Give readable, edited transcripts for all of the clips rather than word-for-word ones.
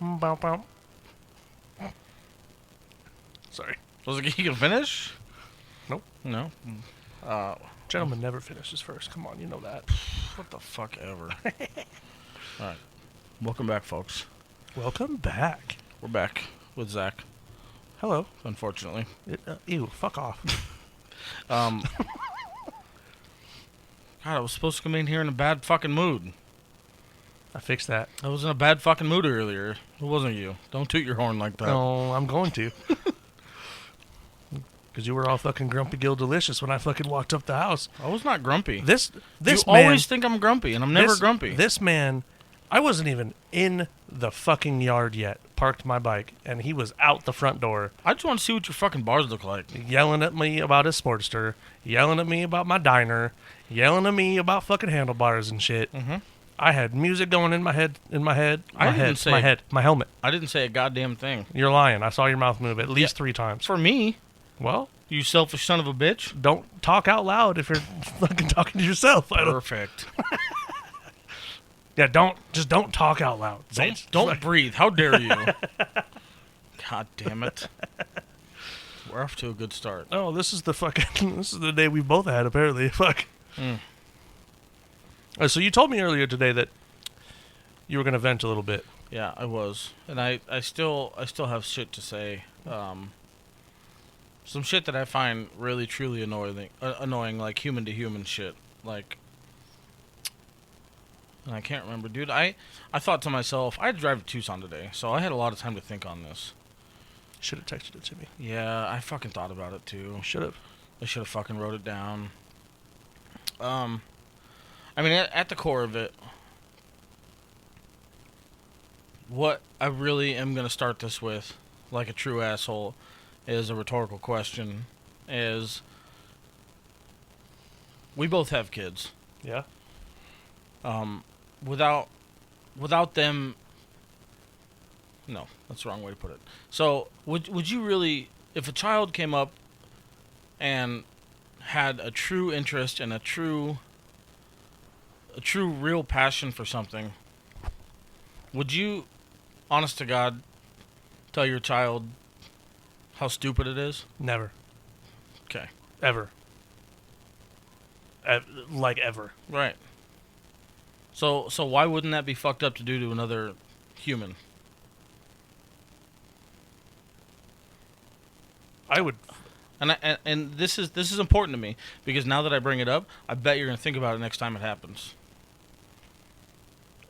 Bow, bow. Sorry. Was it you can finish? Nope. No. Gentleman never finishes first. Come on, you know that. What the fuck ever. All right. Welcome back, folks. Welcome back. We're back with Zach, Hello. unfortunately. Ew, fuck off. God, I was supposed to come in here in a bad fucking mood. I fixed that. I was in a bad fucking mood earlier. It wasn't you. Don't toot your horn like that. No, I'm going to. Because you were all fucking grumpy Gill delicious when I fucking walked up the house. I was not grumpy. This you man, always think I'm grumpy, and I'm never grumpy. This man, I wasn't even in the fucking yard yet. Parked my bike, and he was out the front door. I just want to see what your fucking bars look like. Yelling at me about his Sportster, yelling at me about my diner, yelling at me about fucking handlebars and shit. Mm-hmm. I had music going in my head, my helmet. I didn't say a goddamn thing. You're lying. I saw your mouth move at least 3 times. For me, well, you selfish son of a bitch. Don't talk out loud if you're fucking talking to yourself. Perfect. Yeah, don't talk out loud. Don't breathe. How dare you? God damn it. We're off to a good start. Oh, this is the day we both had, apparently. Fuck. So you told me earlier today that you were going to vent a little bit. Yeah, I was. And I still have shit to say. Some shit that I find really truly annoying, like human to human shit. Like, and I can't remember, dude. I thought to myself, I had to drive to Tucson today, so I had a lot of time to think on this. Should have texted it to me. Yeah, I fucking thought about it too. Should have. I should have fucking wrote it down. I mean, at the core of it, what I really am going to start this with, like a true asshole, is a rhetorical question, is we both have kids. Yeah. Without them, no, that's the wrong way to put it. So, would you really, if a child came up and had a true interest and a true real passion for something, would you, honest to God, tell your child how stupid it is? Never. Okay. Ever. Like ever. Right. So why wouldn't that be fucked up to do to another human? I would. And this is important to me, because now that I bring it up, I bet you're gonna think about it next time it happens.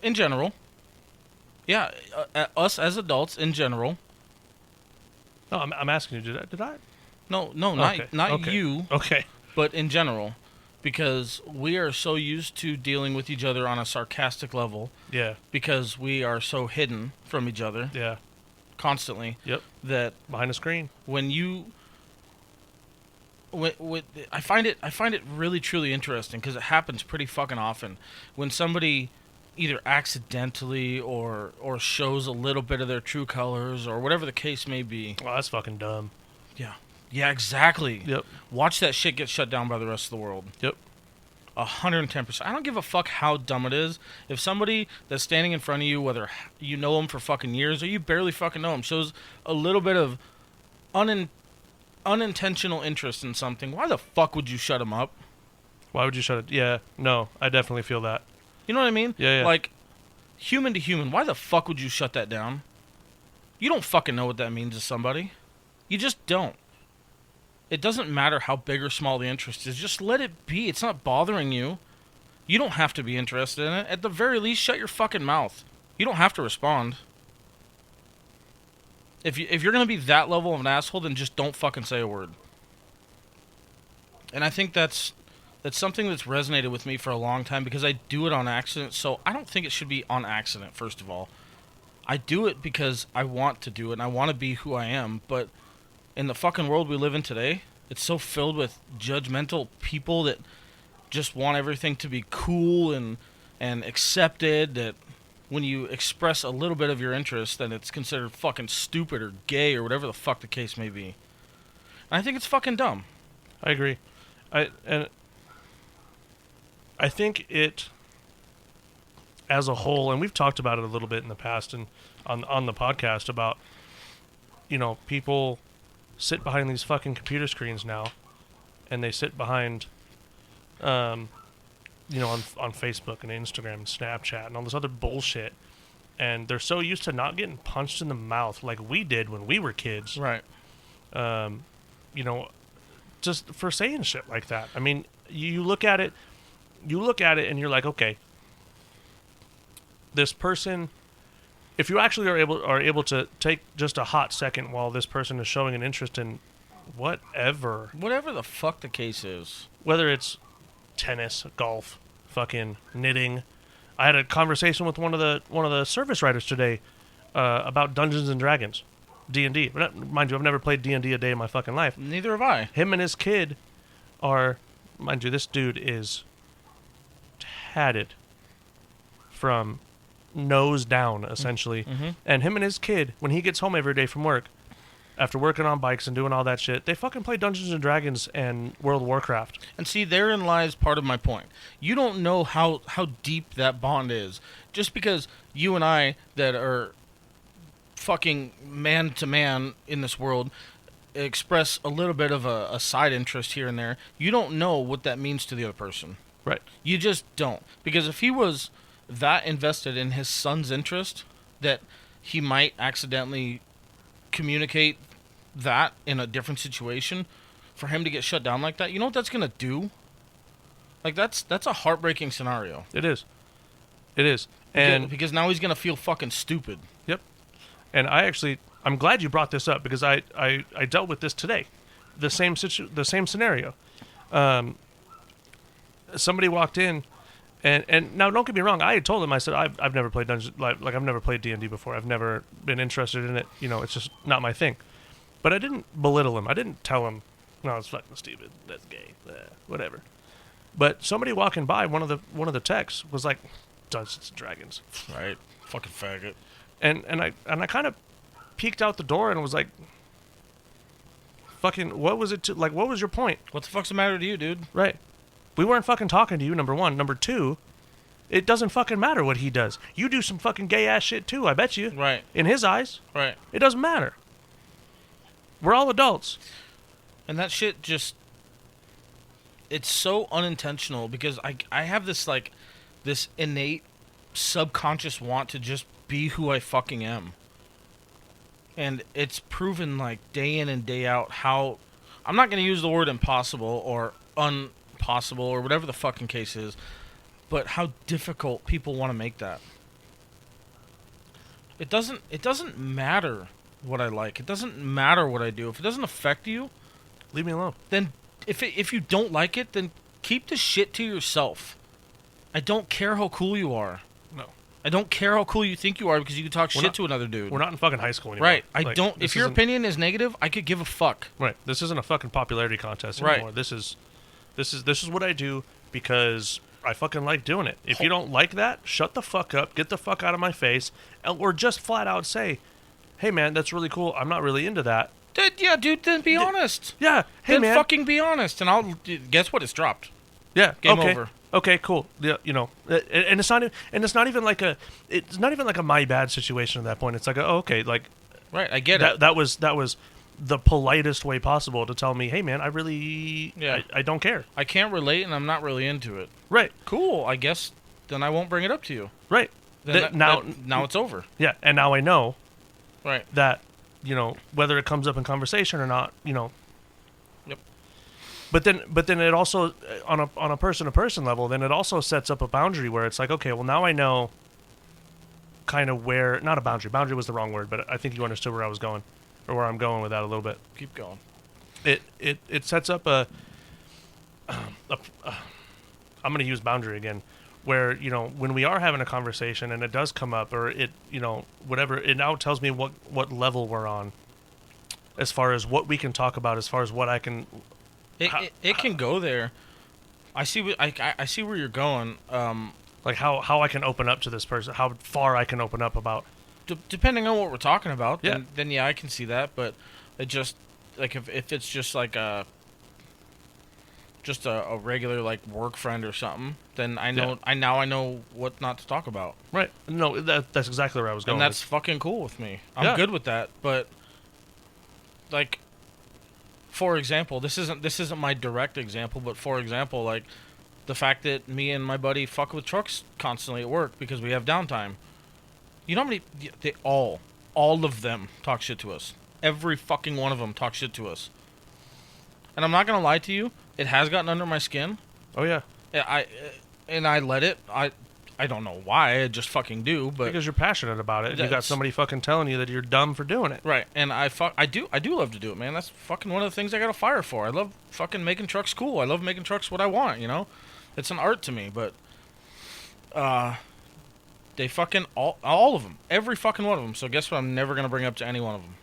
In general, yeah, us as adults in general. No, I'm asking you. Did I? No, Okay. not Okay. you. Okay. But in general, because we are so used to dealing with each other on a sarcastic level. Yeah. Because we are so hidden from each other. Yeah. Constantly. Yep. That behind a screen. When you. I find it really truly interesting, because it happens pretty fucking often when somebody either accidentally or shows a little bit of their true colors or whatever the case may be. Well, that's fucking dumb. Yeah, exactly. Yep. Watch that shit get shut down by the rest of the world. Yep. 110%. I don't give a fuck how dumb it is. If somebody that's standing in front of you, whether you know them for fucking years or you barely fucking know them, shows a little bit of unintentional interest in something, why the fuck would you shut them up? Why would you shut it? Yeah. No, I definitely feel that. You know what I mean? Yeah. Like, human to human, why the fuck would you shut that down? You don't fucking know what that means to somebody. You just don't. It doesn't matter how big or small the interest is. Just let it be. It's not bothering you. You don't have to be interested in it. At the very least, shut your fucking mouth. You don't have to respond. If you're going to be that level of an asshole, then just don't fucking say a word. And I think that's something that's resonated with me for a long time, because I do it on accident. So I don't think it should be on accident, first of all. I do it because I want to do it and I want to be who I am, but in the fucking world we live in today, it's so filled with judgmental people that just want everything to be cool and accepted, that when you express a little bit of your interest, then it's considered fucking stupid or gay or whatever the fuck the case may be. And I think it's fucking dumb. I agree. I think it, as a whole, and we've talked about it a little bit in the past, and on the podcast about, people sit behind these fucking computer screens now, and they sit behind, on Facebook and Instagram and Snapchat and all this other bullshit, and they're so used to not getting punched in the mouth like we did when we were kids. Right. Just for saying shit like that. I mean, you look at it and you're like, okay, this person, if you actually are able to take just a hot second while this person is showing an interest in whatever the fuck the case is, whether it's tennis, golf, fucking knitting. I had a conversation with one of the service writers today about Dungeons and Dragons. D&D. Mind you, I've never played D&D a day in my fucking life. Neither have I. Him and his kid are, mind you, this dude is tatted from nose down, essentially. Mm-hmm. And him and his kid, when he gets home every day from work, after working on bikes and doing all that shit, they fucking play Dungeons and Dragons and World of Warcraft. And see, therein lies part of my point. You don't know how deep that bond is. Just because you and I that are fucking man to man in this world express a little bit of a side interest here and there, you don't know what that means to the other person. Right. You just don't. Because if he was that invested in his son's interest that he might accidentally communicate that in a different situation, for him to get shut down like that, you know what that's going to do? Like, that's a heartbreaking scenario. It is. And because now he's going to feel fucking stupid. Yep. And I'm glad you brought this up, because I dealt with this today. The same scenario. Somebody walked in, and now don't get me wrong. I had told him, I said, I've never played Dungeons, like I've never played D&D before. I've never been interested in it. It's just not my thing. But I didn't belittle him. I didn't tell him, no, it's fucking stupid. That's gay. Whatever. But somebody walking by, one of the techs was like, Dungeons and Dragons. Right. Fucking faggot. And I kind of peeked out the door and was like, fucking, what was it what was your point? What the fuck's the matter to you, dude? Right. We weren't fucking talking to you, number one. Number two, it doesn't fucking matter what he does. You do some fucking gay ass shit too, I bet you. Right. In his eyes. Right. It doesn't matter. We're all adults. And that shit just, it's so unintentional, because I have this innate subconscious want to just be who I fucking am. And it's proven day in and day out how, I'm not going to use the word impossible or unpossible or whatever the fucking case is, but how difficult people want to make that. It doesn't matter what I like. It doesn't matter what I do. If it doesn't affect you, leave me alone. Then if you don't like it, then keep the shit to yourself. I don't care how cool you are. No. I don't care how cool you think you are, because you can talk shit to another dude. We're not in fucking high school anymore. Right. If your opinion is negative, I could give a fuck. Right. This isn't a fucking popularity contest anymore. Right. This is what I do because I fucking like doing it. If you don't like that, shut the fuck up, get the fuck out of my face, or just flat out say, hey man, that's really cool. I'm not really into that. Yeah, dude, then be honest. Yeah. Hey then man. fucking be honest, and I'll guess what? It's dropped. Yeah. Game over. Okay, cool. Yeah, and it's not even like a my bad situation at that point. It's like okay, like right, I get it. That was the politest way possible to tell me, hey man, I really I don't care. I can't relate, and I'm not really into it. Right. Cool. I guess then I won't bring it up to you. Right. Now it's over. Yeah, and now I know. Right. That whether it comes up in conversation or not, Yep. But then it also on a person to person level, then it also sets up a boundary where it's like, okay, well now I know kind of where, not a boundary. Boundary was the wrong word, but I think you understood where I was going, or where I'm going with that a little bit. Keep going. It sets up I'm going to use boundary again, where when we are having a conversation and it does come up, or it whatever, it now tells me what level we're on, as far as what we can talk about, as far as what I can. It can go there. I see. I see where you're going. Like how I can open up to this person, how far I can open up about. Depending on what we're talking about, yeah. Then I can see that. But it just if it's just just a regular like work friend or something, then I know Yeah. I know what not to talk about. Right. No, that's exactly where I was going. And that's fucking cool with me. I'm Yeah. good with that. But like, for example, this isn't my direct example, but for example, like the fact that me and my buddy fuck with trucks constantly at work because we have downtime. You know how many they all of them talk shit to us. Every fucking one of them talk shit to us. And I'm not gonna lie to you, it has gotten under my skin. Oh yeah. I let it. I don't know why. I just fucking do. But Because you're passionate about it, and you got That's- somebody fucking telling you that you're dumb for doing it. right, and I do love to do it, man. That's fucking one of the things I got a fire for. I love fucking making trucks cool. I love making trucks what I want. You know, it's an art to me. But they fucking all of them, every fucking one of them. So guess what? I'm never gonna bring up to any one of them.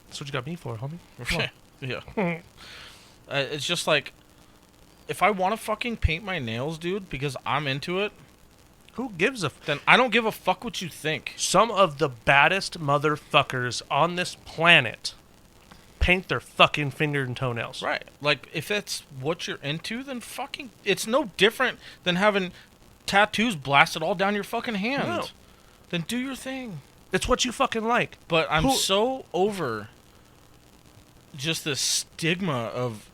That's what you got me for, homie. Come on. Yeah. It's just like, if I want to fucking paint my nails, dude, because I'm into it, Who gives a? then I don't give a fuck what you think. Some of the baddest motherfuckers on this planet paint their fucking finger and toenails. Right. Like, if that's what you're into, then fucking... It's no different than having tattoos blasted all down your fucking hand. No. Then do your thing. It's what you fucking like. But I'm Who- so over just the stigma of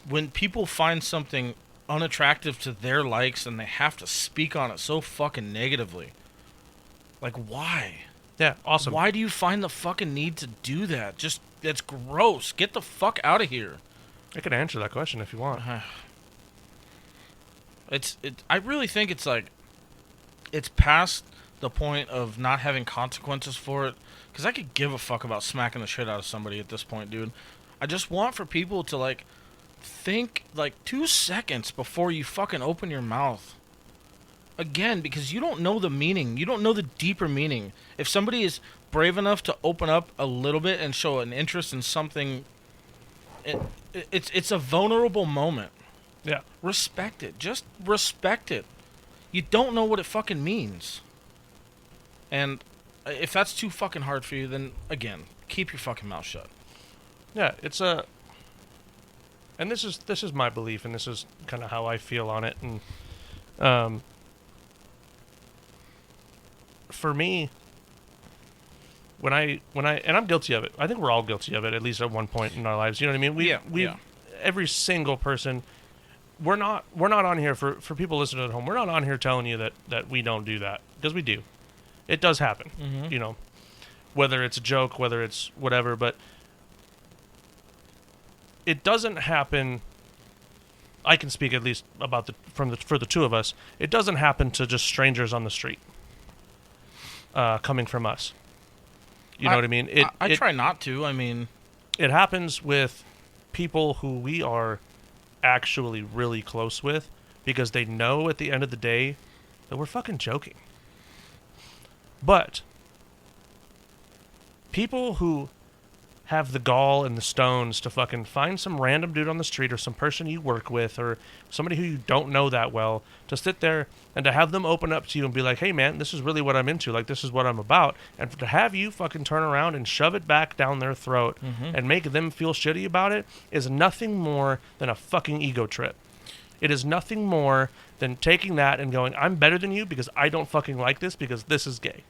when people find something unattractive to their likes and they have to speak on it so fucking negatively. Like, why? Yeah, awesome. Why do you find the fucking need to do that? Just, it's gross. Get the fuck out of here. I can answer that question if you want. I really think it's like, it's past the point of not having consequences for it. Because I could give a fuck about smacking the shit out of somebody at this point, dude. I just want for people to, like, think, like, 2 seconds before you fucking open your mouth. Again, because you don't know the meaning. You don't know the deeper meaning. If somebody is brave enough to open up a little bit and show an interest in something, it's a vulnerable moment. Yeah. Respect it. Just respect it. You don't know what it fucking means. And if that's too fucking hard for you, then, again, keep your fucking mouth shut. Yeah, it's a... And this is my belief, and this is kind of how I feel on it. And for me, when I and I'm guilty of it. I think we're all guilty of it, at least at one point in our lives. You know what I mean? We every single person. We're not on here for people listening at home. We're not on here telling you that we don't do that, because we do. It does happen. Mm-hmm. You know, whether it's a joke, whether it's whatever, but it doesn't happen. I can speak at least about for the two of us. It doesn't happen to just strangers on the street, coming from us. You know what I mean? I try not to. I mean, it happens with people who we are actually really close with, because they know at the end of the day that we're fucking joking. But people who have the gall and the stones to fucking find some random dude on the street, or some person you work with, or somebody who you don't know that well, to sit there and to have them open up to you and be like, hey man, this is really what I'm into, like this is what I'm about, and to have you fucking turn around and shove it back down their throat and make them feel shitty about it is nothing more than a fucking ego trip. It is nothing more than taking that and going, I'm better than you because I don't fucking like this, because this is gay,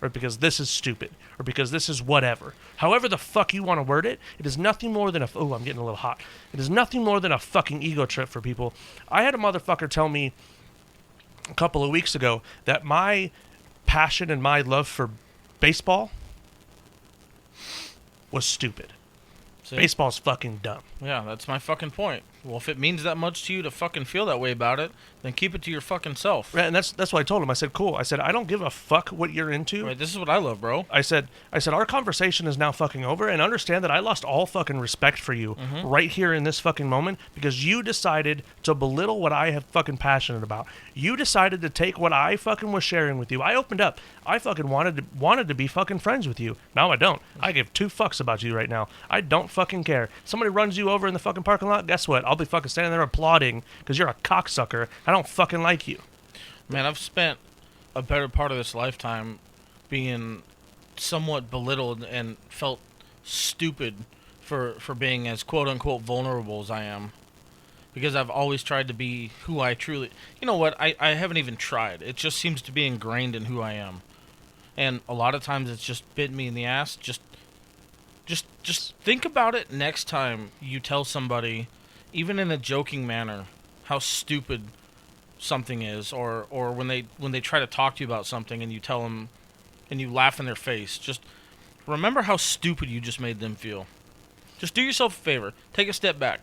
or because this is stupid, or because this is whatever. However the fuck you want to word it, it is nothing more than oh, I'm getting a little hot. It is nothing more than a fucking ego trip for people. I had a motherfucker tell me a couple of weeks ago that my passion and my love for baseball was stupid. see? Baseball's fucking dumb. Yeah, that's my fucking point. Well, if it means that much to you to fucking feel that way about it, then keep it to your fucking self. Right, and that's what I told him. I said, cool. I said, I don't give a fuck what you're into. Right, this is what I love, bro. I said, our conversation is now fucking over, and understand that I lost all fucking respect for you right here in this fucking moment, because you decided to belittle what I have fucking passionate about. You decided to take what I fucking was sharing with you. I opened up. I fucking wanted to be fucking friends with you. Now I don't. I give 2 fucks about you right now. I don't fucking care. Somebody runs you over in the fucking parking lot, guess what? I'll be fucking standing there applauding because you're a cocksucker. I don't fucking like you. Man, I've spent a better part of this lifetime being somewhat belittled and felt stupid for being as quote-unquote vulnerable as I am. because I've always tried to be who I truly. You know what? I haven't even tried. It just seems to be ingrained in who I am, and a lot of times it's just bit me in the ass. Just think about it next time you tell somebody, even in a joking manner, how stupid something is, or when they try to talk to you about something and you tell them and you laugh in their face. Just remember how stupid you just made them feel. Just do yourself a favor. Take a step back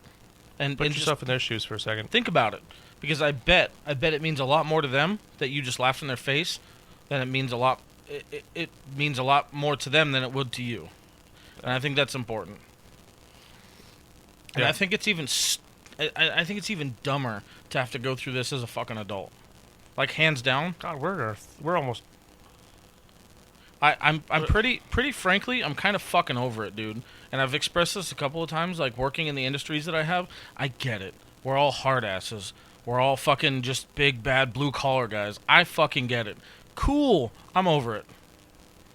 and Put and yourself in their shoes for a second. think about it, because I bet it means a lot more to them that you just laughed in their face than it means a lot. It means a lot more to them than it would to you, and I think that's important. And Yeah. I think it's even I think it's even dumber to have to go through this as a fucking adult. Like, hands down, God, we're almost. I'm pretty frankly, I'm kind of fucking over it, dude. And I've expressed this a couple of times, like, working in the industries that I have. I get it. We're all hard asses. We're all fucking just big bad blue collar guys. I fucking get it. Cool. I'm over it.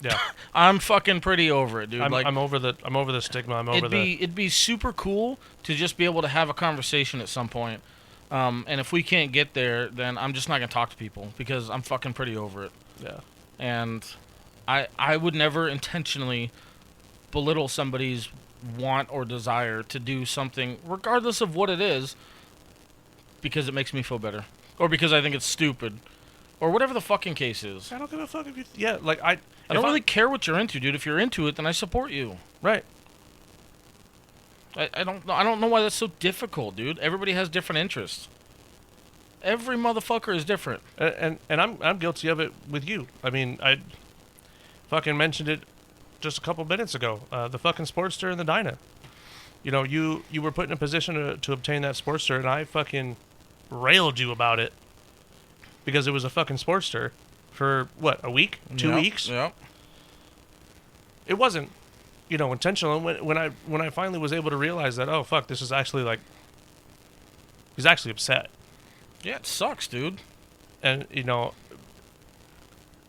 Yeah, I'm fucking pretty over it, dude. I'm over the stigma. I'm over it'd be super cool to just be able to have a conversation at some point. And if we can't get there, then I'm just not gonna talk to people because I'm fucking pretty over it. Yeah. And I would never intentionally belittle somebody's want or desire to do something, regardless of what it is, because it makes me feel better, or because I think it's stupid, or whatever the fucking case is. I don't give a fuck if you. Yeah, like I don't really care what you're into, dude. If you're into it, then I support you. Right. I don't know why that's so difficult, dude. Everybody has different interests. Every motherfucker is different. And I'm guilty of it with you. I mean, I fucking mentioned it just a couple minutes ago. The fucking Sportster and the Dyna. You know, you were put in a position to obtain that Sportster, and I fucking railed you about it because it was a fucking Sportster for what, a week, 2 weeks. Yeah. It wasn't, intentional. When I finally was able to realize that, oh fuck, this is actually like, he's actually upset. Yeah, it sucks, dude. And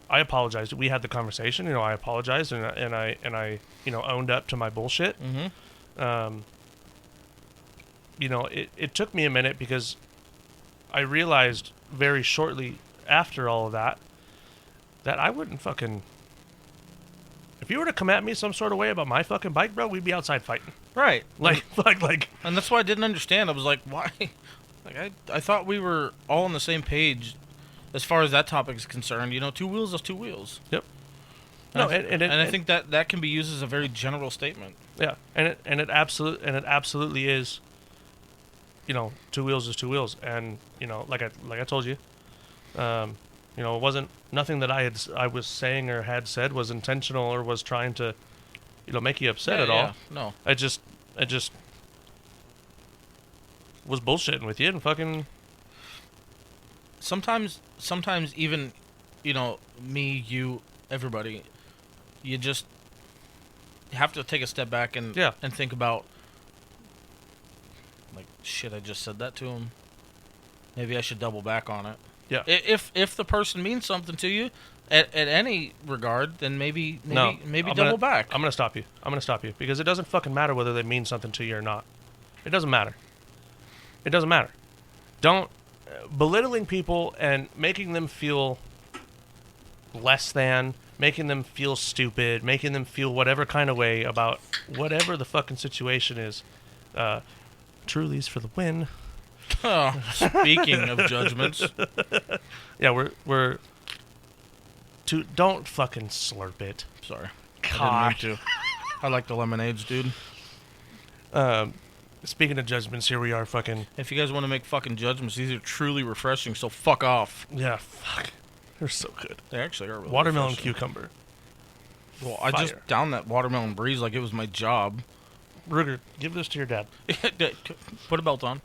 I apologized. We had the conversation. I apologized and I owned up to my bullshit. Mm-hmm. It took me a minute because I realized very shortly after all of that I wouldn't fucking. If you were to come at me some sort of way about my fucking bike, bro, we'd be outside fighting. Right. Like. And that's why I didn't understand. I was like, why? Like, I thought we were all on the same page as far as that topic is concerned. Two wheels is two wheels. Yep. And I think that can be used as a very general statement. Yeah, and it absolutely is. Two wheels is two wheels, and like I told you, it wasn't nothing that I was saying or had said was intentional or was trying to, make you upset at all. No. I just was bullshitting with you and fucking. Sometimes even, me, you, everybody, you just have to take a step back and think about, like, shit, I just said that to him. Maybe I should double back on it. Yeah. If the person means something to you at any regard, then maybe double back. I'm gonna stop you because it doesn't fucking matter whether they mean something to you or not. It doesn't matter. Don't belittling people and making them feel less than, making them feel stupid, making them feel whatever kind of way about whatever the fucking situation is. Truly's for the win. Oh, speaking of judgments. Yeah, we're don't fucking slurp it. Sorry. God. I didn't mean to. I like the lemonades, dude. Speaking of judgments, here we are fucking. If you guys want to make fucking judgments, these are truly refreshing, so fuck off. Yeah, fuck. They're so good. They actually are really Watermelon refreshing. cucumber. Well, I just downed that watermelon breeze like it was my job. Ruger, give this to your dad. Put a belt on.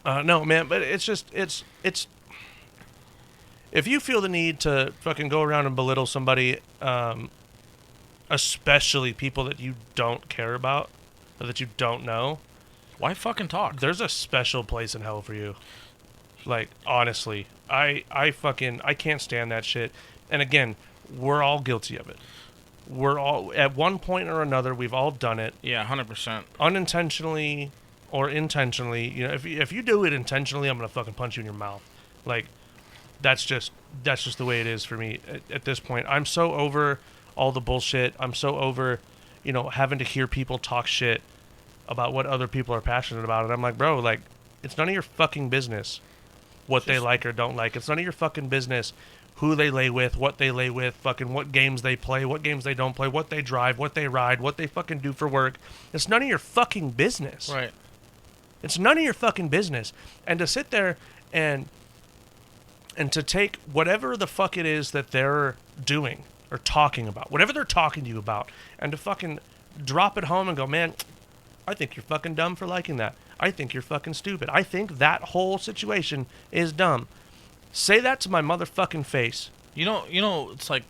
No, man, but it's just, it's... If you feel the need to fucking go around and belittle somebody, especially people that you don't care about, or that you don't know... Why fucking talk? There's a special place in hell for you. Like, honestly. I can't stand that shit. And again, we're all guilty of it. We're all, at one point or another, we've all done it. Yeah, 100%. Unintentionally, or intentionally, if you do it intentionally, I'm gonna fucking punch you in your mouth. Like, that's just the way it is for me at this point. I'm so over all the bullshit. I'm so over, having to hear people talk shit about what other people are passionate about. And I'm like, bro, like, it's none of your fucking business what they like or don't like. It's none of your fucking business who they lay with, what they lay with, fucking what games they play, what games they don't play, what they drive, what they ride, what they fucking do for work. It's none of your fucking business. Right. It's none of your fucking business. And to sit there and to take whatever the fuck it is that they're doing or talking about, whatever they're talking to you about, and to fucking drop it home and go, man, I think you're fucking dumb for liking that. I think you're fucking stupid. I think that whole situation is dumb. Say that to my motherfucking face. It's like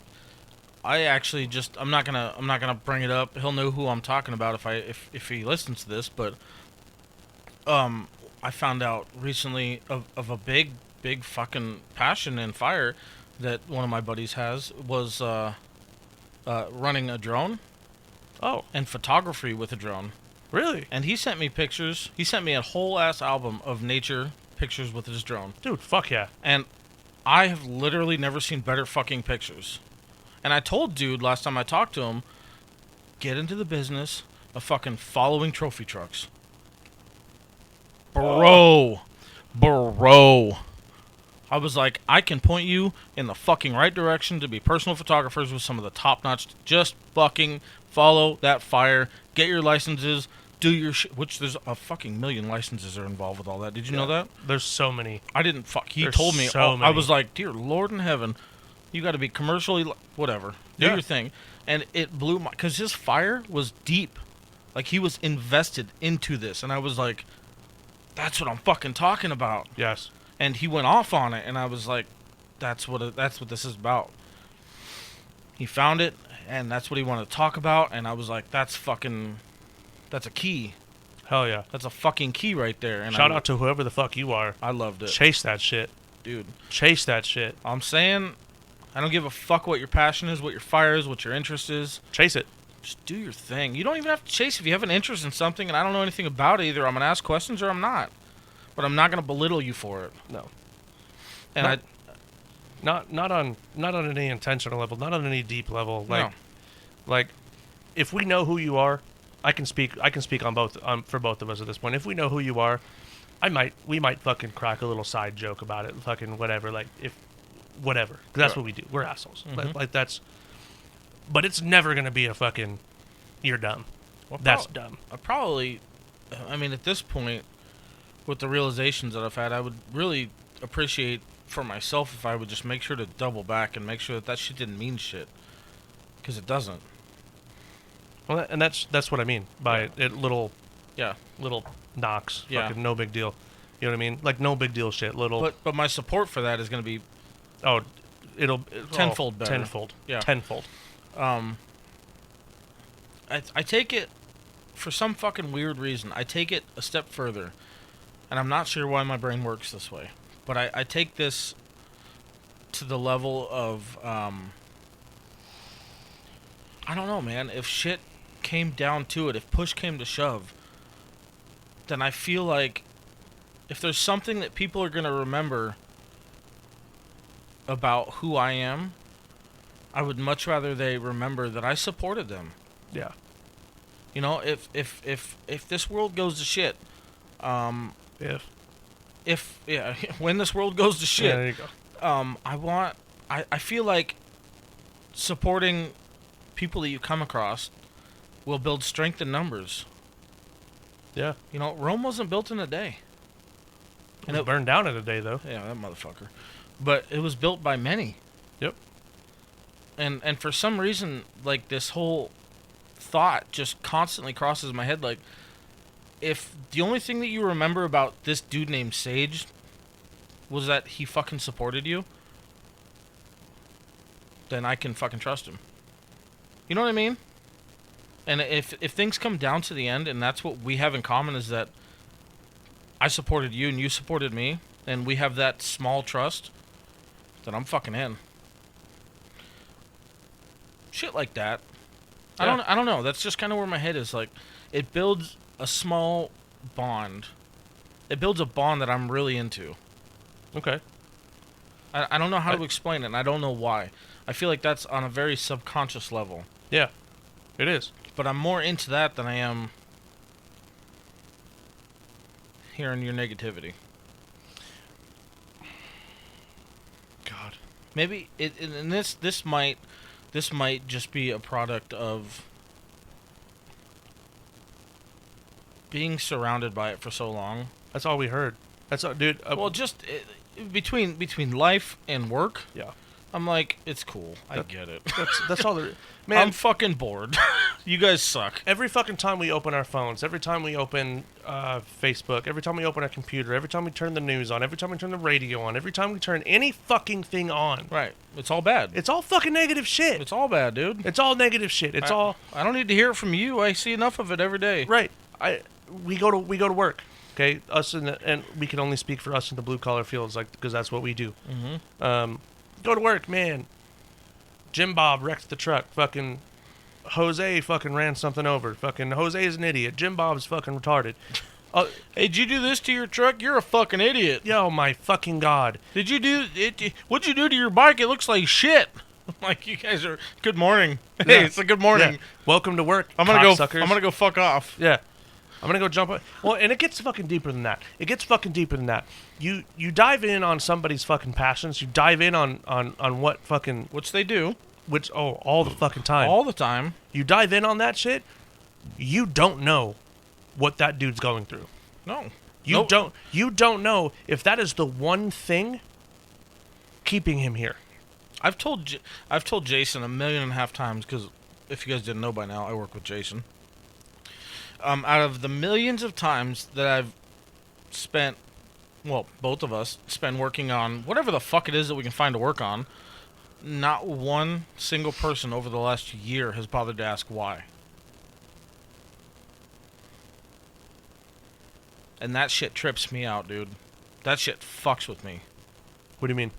I actually I'm not gonna bring it up. He'll know who I'm talking about if he listens to this, but I found out recently of a big fucking passion and fire that one of my buddies has was running a drone. Oh. And photography with a drone. Really? And he sent me pictures. He sent me a whole ass album of nature pictures with his drone. Dude, fuck yeah. And I have literally never seen better fucking pictures. And I told dude last time I talked to him, get into the business of fucking following trophy trucks. Bro. I was like, I can point you in the fucking right direction to be personal photographers with some of the top notch. Just fucking follow that fire. Get your licenses. Do your shit. Which there's a fucking million licenses are involved with all that. Did you know that? There's so many. I didn't He There's told me. so I many. was like, dear Lord in heaven, you got to be commercially whatever. Do Yeah. your thing. And it blew my, because his fire was deep. Like he was invested into this, and I was like, that's what I'm fucking talking about. Yes. And he went off on it, and I was like, that's what this is about. He found it, and that's what he wanted to talk about, and I was like, that's a key. Hell yeah. That's a fucking key right there. And Shout out to whoever the fuck you are. I loved it. Chase that shit. Dude. Chase that shit. I'm saying, I don't give a fuck what your passion is, what your fire is, what your interest is. Chase it. Just do your thing. You don't even have to chase. If you have an interest in something and I don't know anything about it, either I'm going to ask questions or I'm not. But I'm not going to belittle you for it. No. And Not on any intentional level, not on any deep level. No. Like if we know who you are, I can speak on both for both of us at this point. If we know who you are, we might fucking crack a little side joke about it, fucking whatever. Like whatever, 'cause that's what we do. We're assholes. Mm-hmm. Like that's. But it's never gonna be a fucking. You're dumb. Well, That's dumb. I mean, at this point, with the realizations that I've had, I would really appreciate for myself if I would just make sure to double back and make sure that shit didn't mean shit, because it doesn't. Well, and that's what I mean by it. Little Yeah. knocks. Yeah. Fucking no big deal. You know what I mean? Like no big deal shit. Little. But my support for that is going to be it'll tenfold better. Tenfold. Yeah. Tenfold. I take it, for some fucking weird reason, I take it a step further, and I'm not sure why my brain works this way, but I take this to the level of, I don't know, man, if shit came down to it, if push came to shove, then I feel like if there's something that people are going to remember about who I am, I would much rather they remember that I supported them. Yeah. You know, if this world goes to shit, when this world goes to shit, Yeah, there you go. I feel like supporting people that you come across will build strength in numbers. Yeah. You know, Rome wasn't built in a day. And it burned down in a day, though. Yeah, that motherfucker. But it was built by many. Yep. And for some reason, like, this whole thought just constantly crosses my head, like, if the only thing that you remember about this dude named Sage was that he fucking supported you, then I can fucking trust him. You know what I mean? And if things come down to the end, and that's what we have in common, is that I supported you and you supported me, and we have that small trust, then I'm fucking in. Shit like that. Yeah. I don't know. That's just kind of where my head is. Like, it builds a small bond. It builds a bond that I'm really into. Okay. I don't know how to explain it, and I don't know why. I feel like that's on a very subconscious level. Yeah, it is. But I'm more into that than I am hearing your negativity. God. Maybe and this might just be a product of being surrounded by it for so long. That's all we heard. That's all, dude. Well, just between life and work, Yeah. I'm like, it's cool. I get it. That's all there. Man, I'm fucking bored. You guys suck. every fucking time we open our phones, every time we open Facebook, every time we open our computer, every time we turn the news on, every time we turn the radio on, every time we turn any fucking thing on, Right. It's all bad. it's all fucking negative shit. It's all bad, dude. It's all negative shit. It's all I don't need to hear it from you. I see enough of it every day. right. We go to work. Okay, and we can only speak for us in the blue collar fields, like, because that's what we do. Mm-hmm. Go to work, man. Jim Bob wrecked the truck. Fucking Jose fucking ran something over. Fucking Jose is an idiot. Jim Bob's fucking retarded. Hey, did you do this to your truck? You're a fucking idiot. Yo, my fucking God. Did you do it? What'd you do to your bike? It looks like shit. Like, you guys are. Good morning. Hey, Yeah. it's a good morning. Yeah. Welcome to work. I'm gonna go. cocksuckers. I'm gonna go fuck off. Yeah. I'm gonna go jump on. Well, and it gets fucking deeper than that. It gets fucking deeper than that. You dive in on somebody's fucking passions. You dive in on what fucking Which they do all the fucking time. all the time. You dive in on that shit. You don't know what that dude's going through. No. You Nope. don't know if that is the one thing keeping him here. I've told Jason 1.5 million times, because if you guys didn't know by now, I work with Jason. Out of the millions of times that I've spent, well, both of us spend working on whatever the fuck it is that we can find to work on, not one single person over the last year has bothered to ask why. And that shit trips me out, dude. That shit fucks with me. What do you mean?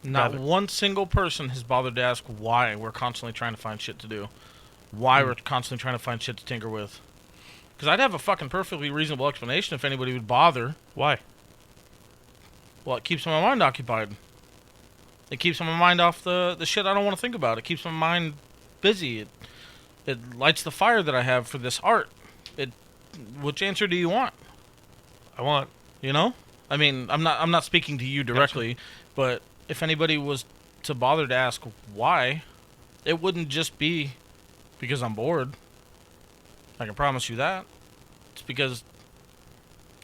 Not Got it. one single person has bothered to ask why we're constantly trying to find shit to do. Why we're constantly trying to find shit to tinker with. Because I'd have a fucking perfectly reasonable explanation if anybody would bother. Why? Well, it keeps my mind occupied. It keeps my mind off the shit I don't want to think about. It keeps my mind busy. It lights the fire that I have for this art. Which answer do you want? I want. You know? I mean, I'm not speaking to you directly, but if anybody was to bother to ask why, it wouldn't just be because I'm bored. I can promise you that. It's because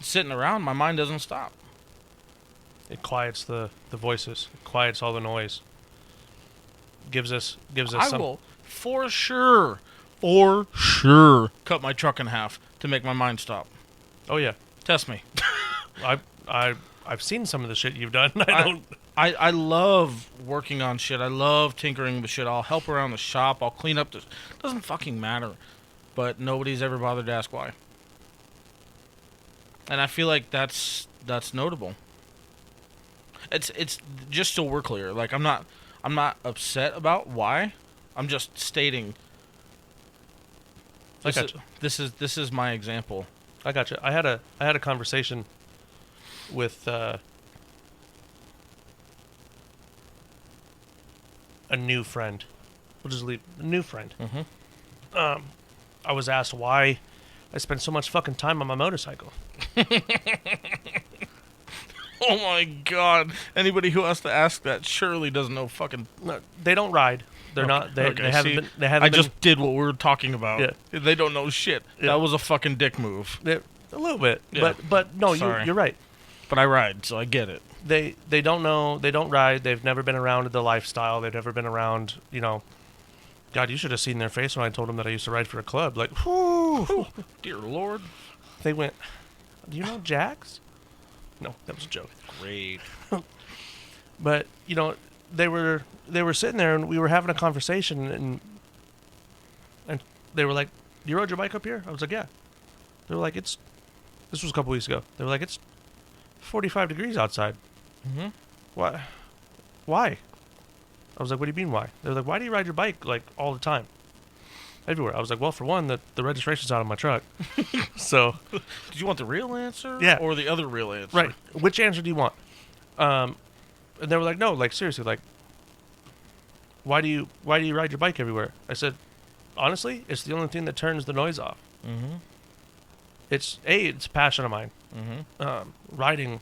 sitting around, my mind doesn't stop. It quiets the voices. It quiets all the noise. Gives us I some. will for sure cut my truck in half to make my mind stop. Oh yeah. Test me. I've seen some of the shit you've done. I love working on shit. I love tinkering with shit. I'll help around the shop. I'll clean up the... Doesn't fucking matter. But nobody's ever bothered to ask why. And I feel like that's notable. It's just so we're clear. Like, I'm not upset about why. I'm just stating I gotcha. this is my example. I gotcha. I had a conversation with a new friend. We'll just leave a new friend. Mm-hmm. I was asked why I spend so much fucking time on my motorcycle. Oh my god! Anybody who has to ask that surely doesn't know fucking. No, they don't ride. They're not. They, okay, they haven't see, been. They haven't. I been, just did what we were talking about. Yeah. They don't know shit. Yeah. That was a fucking dick move. A little bit. Yeah. But no, Sorry. you're right. But I ride, so I get it. They don't know. They don't ride. They've never been around the lifestyle. They've never been around. God, you should have seen their face when I told them that I used to ride for a club. Like, whoo, Dear Lord. they went. Do you know Jax? No, that was a joke. Great. But they were sitting there and we were having a conversation and they were like, "You rode your bike up here?" I was like, "Yeah." They were like, "This was a couple weeks ago." They were like, "It's 45 degrees outside." Mm-hmm. What? Why? I was like, "What do you mean why?" They were like, "Why do you ride your bike like all the time?" everywhere. I was like, well, for one, the registration's out of my truck. So, Did you want the real answer? Yeah. Or the other real answer? right. Which answer do you want? And they were like, no, like seriously, like, why do you ride your bike everywhere? I said, honestly, it's the only thing that turns the noise off. Mm-hmm. It's a passion of mine. Mm-hmm. Riding,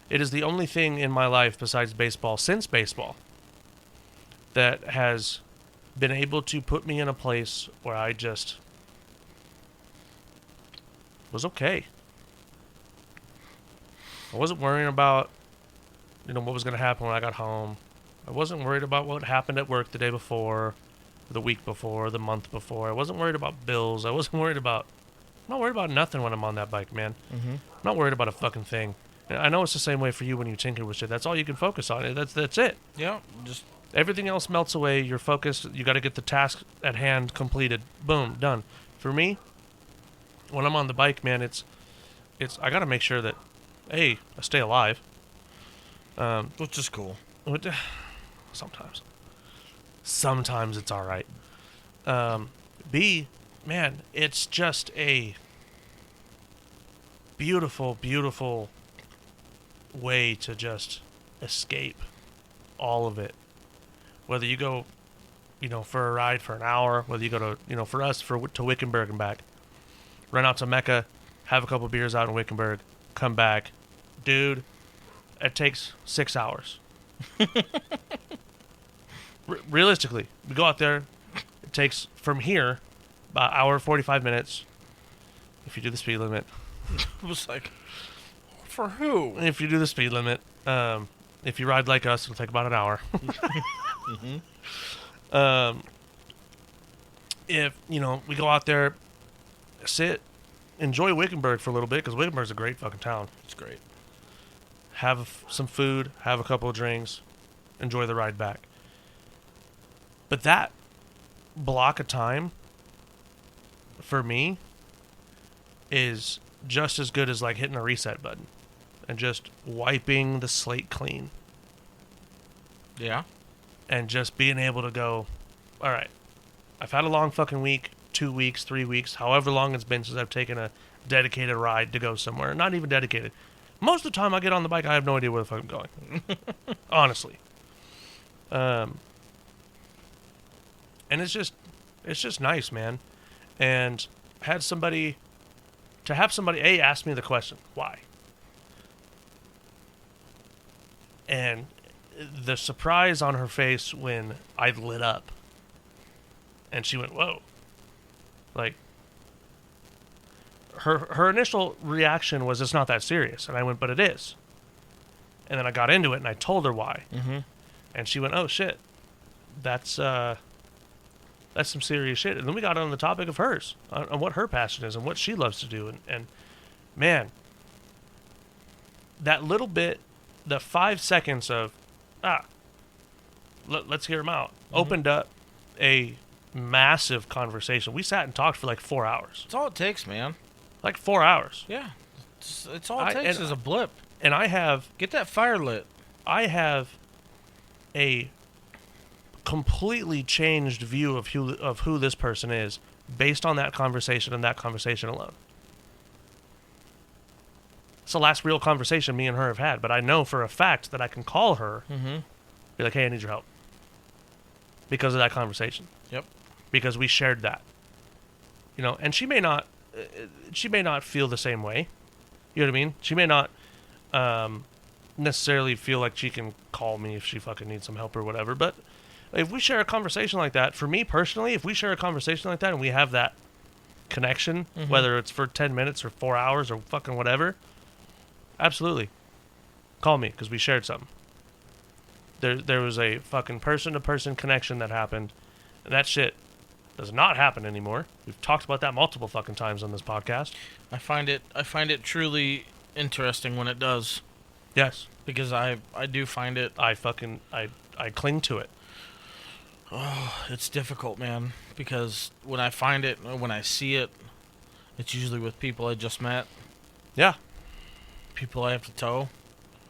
it is the only thing in my life besides baseball, since baseball, that has been able to put me in a place where I just was okay. I wasn't worrying about, what was going to happen when I got home. I wasn't worried about what happened at work the day before, the week before, the month before. I wasn't worried about bills. I'm not worried about nothing when I'm on that bike, man. Mm-hmm. I'm not worried about a fucking thing. And I know it's the same way for you when you tinker with shit. That's all you can focus on. That's it. Yeah. Just Everything else melts away. You're focused. You got to get the task at hand completed. Boom, done. For me, when I'm on the bike, man, it's I got to make sure that I stay alive. which is cool. Sometimes. Sometimes it's all right. B, man, it's just a beautiful, beautiful way to just escape all of it. Whether you go, for a ride for an hour, whether you go to, for us, to Wickenburg and back, run out to Mecca, have a couple beers out in Wickenburg, come back. Dude, it takes 6 hours. Realistically, we go out there, it takes from here about an hour, 45 minutes, if you do the speed limit. It was like, for who? If you do the speed limit, if you ride like us, it'll take about an hour. Mm-hmm. If, we go out there, sit, enjoy Wickenburg for a little bit, because Wickenburg's a great fucking town. It's great. Have some food, have a couple of drinks, enjoy the ride back. But that block of time, for me, is just as good as like hitting a reset button and just wiping the slate clean. Yeah. And just being able to go, all right, I've had a long fucking week, 2 weeks, 3 weeks, however long it's been since I've taken a dedicated ride to go somewhere. Not even dedicated. Most of the time I get on the bike, I have no idea where the fuck I'm going. Honestly. And it's just nice, man. And to have somebody ask me the question, why? And the surprise on her face when I lit up and she went, whoa. Like, her initial reaction was, it's not that serious. And I went, but it is. And then I got into it and I told her why. Mm-hmm. And she went, oh shit, that's some serious shit. And then we got on the topic of hers, on what her passion is and what she loves to do. And man, that little bit, the 5 seconds of, let's hear him out, opened up a massive conversation. We sat and talked for like 4 hours. It's all it takes, man. Like 4 hours. Yeah. It's all it takes is a blip. And Get that fire lit. I have a completely changed view of who this person is based on that conversation and that conversation alone. It's the last real conversation me and her have had, but I know for a fact that I can call her, be like, hey, I need your help. Because of that conversation. Yep. Because we shared that. And she may not feel the same way. You know what I mean? She may not necessarily feel like she can call me if she fucking needs some help or whatever, but if we share a conversation like that, for me personally, if we share a conversation like that and we have that connection, whether it's for 10 minutes or 4 hours or fucking whatever, absolutely. Call me, because we shared something. There was a fucking person-to-person connection that happened, and that shit does not happen anymore. We've talked about that multiple fucking times on this podcast. I find it truly interesting when it does. Yes. Because I do find it... I cling to it. Oh, it's difficult, man. Because when I find it, when I see it, it's usually with people I just met. Yeah. People I have to tow.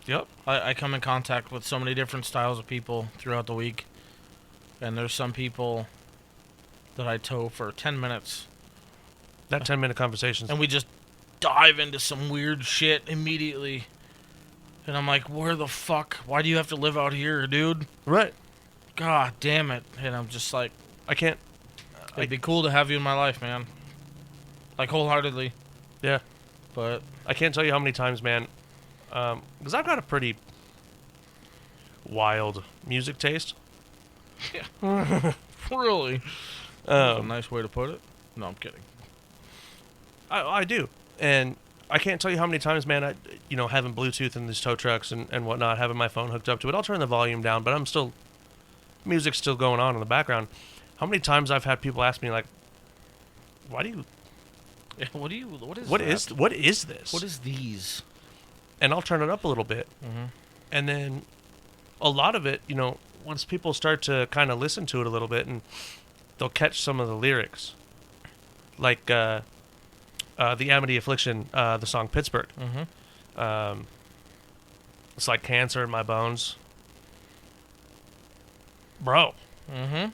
Yep. I come in contact with so many different styles of people throughout the week. And there's some people that I tow for 10 minutes. That 10-minute conversation. And we just dive into some weird shit immediately. And I'm like, where the fuck? Why do you have to live out here, dude? Right. God damn it. And I'm just like, I can't. it'd be cool to have you in my life, man. Like, wholeheartedly. Yeah. But I can't tell you how many times, man. Because I've got a pretty wild music taste. yeah. Really? That's a nice way to put it. No, I'm kidding. I do. And I can't tell you how many times, man, having Bluetooth in these tow trucks and whatnot, having my phone hooked up to it. I'll turn the volume down, but music's still going on in the background. How many times I've had people ask me, like, why do you... What is What that? what is this? What is these? And I'll turn it up a little bit. Mm-hmm. And then a lot of it, once people start to kind of listen to it a little bit, and they'll catch some of the lyrics. Like the Amity Affliction, the song Pittsburgh. Mm-hmm. It's like cancer in my bones. Bro. Mm-hmm.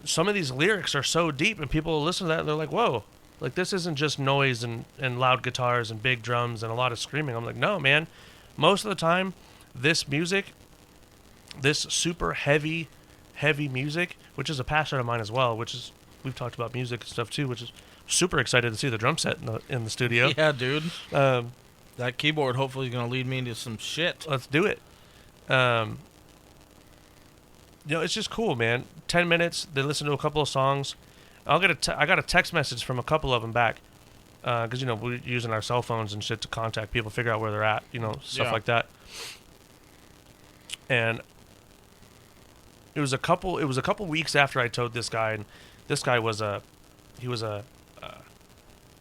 Some of these lyrics are so deep, and people listen to that and they're like, whoa. Like, this isn't just noise and loud guitars and big drums and a lot of screaming. I'm like, no, man. Most of the time, this music, this super heavy music, which is a passion of mine as well, we've talked about music and stuff too, which is super excited to see the drum set in the studio. Yeah, dude. Um, That keyboard hopefully is going to lead me into some shit. Let's do it. It's just cool, man. 10 minutes, they listen to a couple of songs. I got a text message from a couple of them back. Because, we're using our cell phones and shit to contact people, figure out where they're at, stuff like that. And it was a couple weeks after I towed this guy, and this guy was a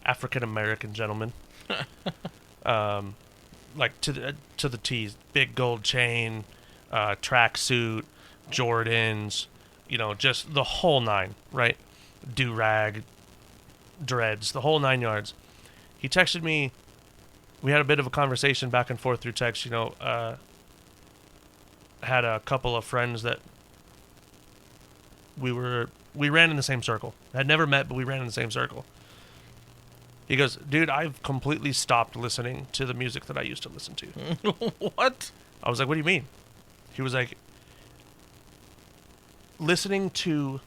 African American gentleman. Like to the T's, big gold chain, tracksuit, Jordans, just the whole nine, right? Do-rag, dreads, the whole 9 yards. He texted me. We had a bit of a conversation back and forth through text. Had a couple of friends that we ran in the same circle. Had never met, but we ran in the same circle. He goes, dude, I've completely stopped listening to the music that I used to listen to. What? I was like, what do you mean? He was like, listening to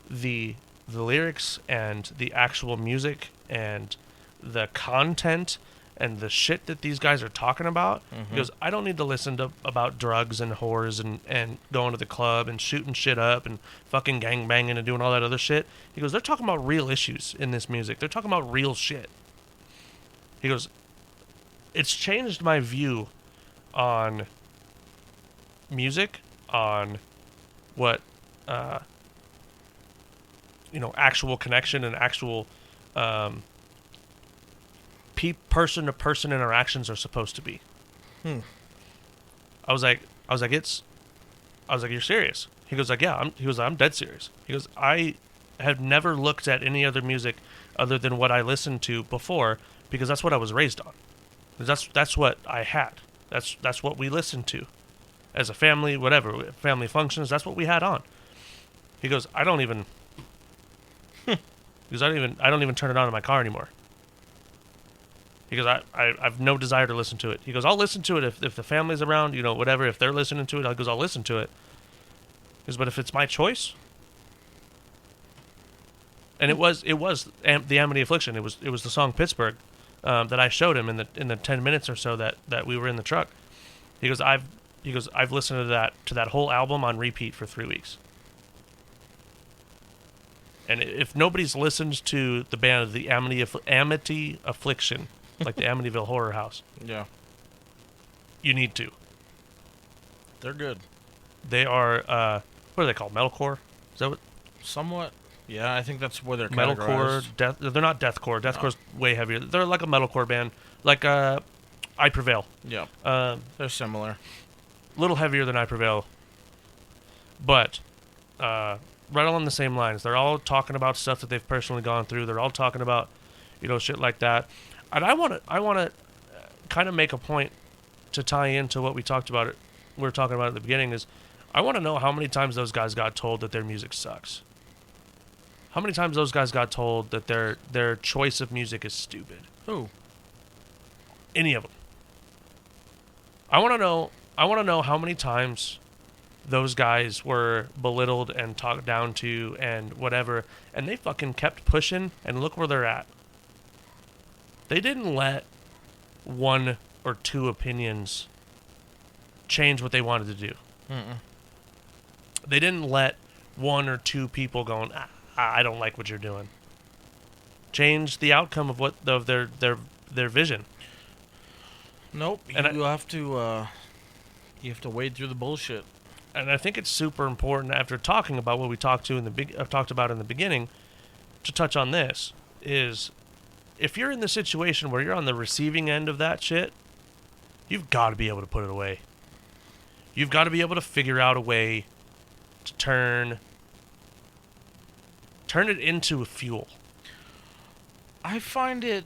the lyrics and the actual music and the content and the shit that these guys are talking about. Mm-hmm. He goes, I don't need to listen to about drugs and whores and going to the club and shooting shit up and fucking gangbanging and doing all that other shit. He goes, they're talking about real issues in this music. They're talking about real shit. He goes, it's changed my view on music, on what actual connection and actual person to person interactions are supposed to be. I was like, you're serious? He goes like, yeah. I'm dead serious. He goes, I have never looked at any other music other than what I listened to before, because that's what I was raised on. That's what I had. That's what we listened to as a family, whatever, family functions. That's what we had on. He goes, I don't even turn it on in my car anymore. He goes, I've no desire to listen to it. He goes, I'll listen to it if the family's around, whatever. If they're listening to it, I'll listen to it. He goes, but if it's my choice, and it was the Amity Affliction. It was the song Pittsburgh that I showed him in the 10 minutes or so that we were in the truck. He goes, I've listened to that whole album on repeat for 3 weeks. And if nobody's listened to the band of the Amity Affliction, like the Amityville Horror House, Yeah. you need to. They're good. They are, what are they called? Metalcore? Is that what? Somewhat. Yeah, I think that's where they're Metalcore, categorized. they're not deathcore. Deathcore's way heavier. They're like a metalcore band, like I Prevail. Yeah. They're similar. Little heavier than I Prevail, but right along the same lines. They're all talking about stuff that they've personally gone through. They're all talking about, shit like that. And I want to kind of make a point to tie into what we were talking about at the beginning, is I want to know how many times those guys got told that their music sucks. How many times those guys got told that their choice of music is stupid? Who? Any of them. I want to know. I want to know how many times those guys were belittled and talked down to and whatever, and they fucking kept pushing, and look where they're at. They didn't let one or two opinions change what they wanted to do. Mm-mm. They didn't let one or two people going, I don't like what you're doing, change the outcome of what of their vision. Nope. And you have to wade through the bullshit. And I think it's super important, after talking about what we talked about in the beginning, to touch on this. Is if you're in the situation where you're on the receiving end of that shit, you've got to be able to put it away. You've got to be able to figure out a way to turn it into a fuel. I find it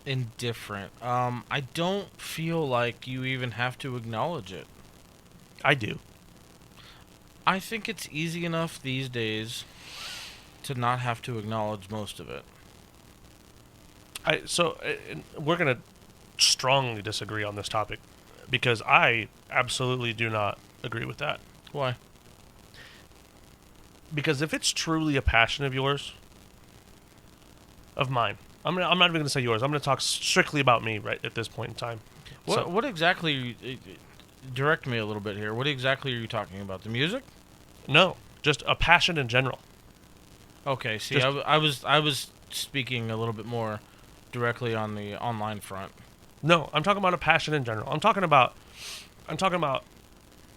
indifferent. I don't feel like you even have to acknowledge it. I do. I think it's easy enough these days to not have to acknowledge most of it. We're gonna strongly disagree on this topic, because I absolutely do not agree with that. Why? Because if it's truly a passion of yours, of mine, I'm not even going to say yours. I'm going to talk strictly about me right at this point in time. What exactly? Direct me a little bit here. What exactly are you talking about? The music? No, just a passion in general. Okay. See, I was speaking a little bit more directly on the online front. No, I'm talking about a passion in general. I'm talking about,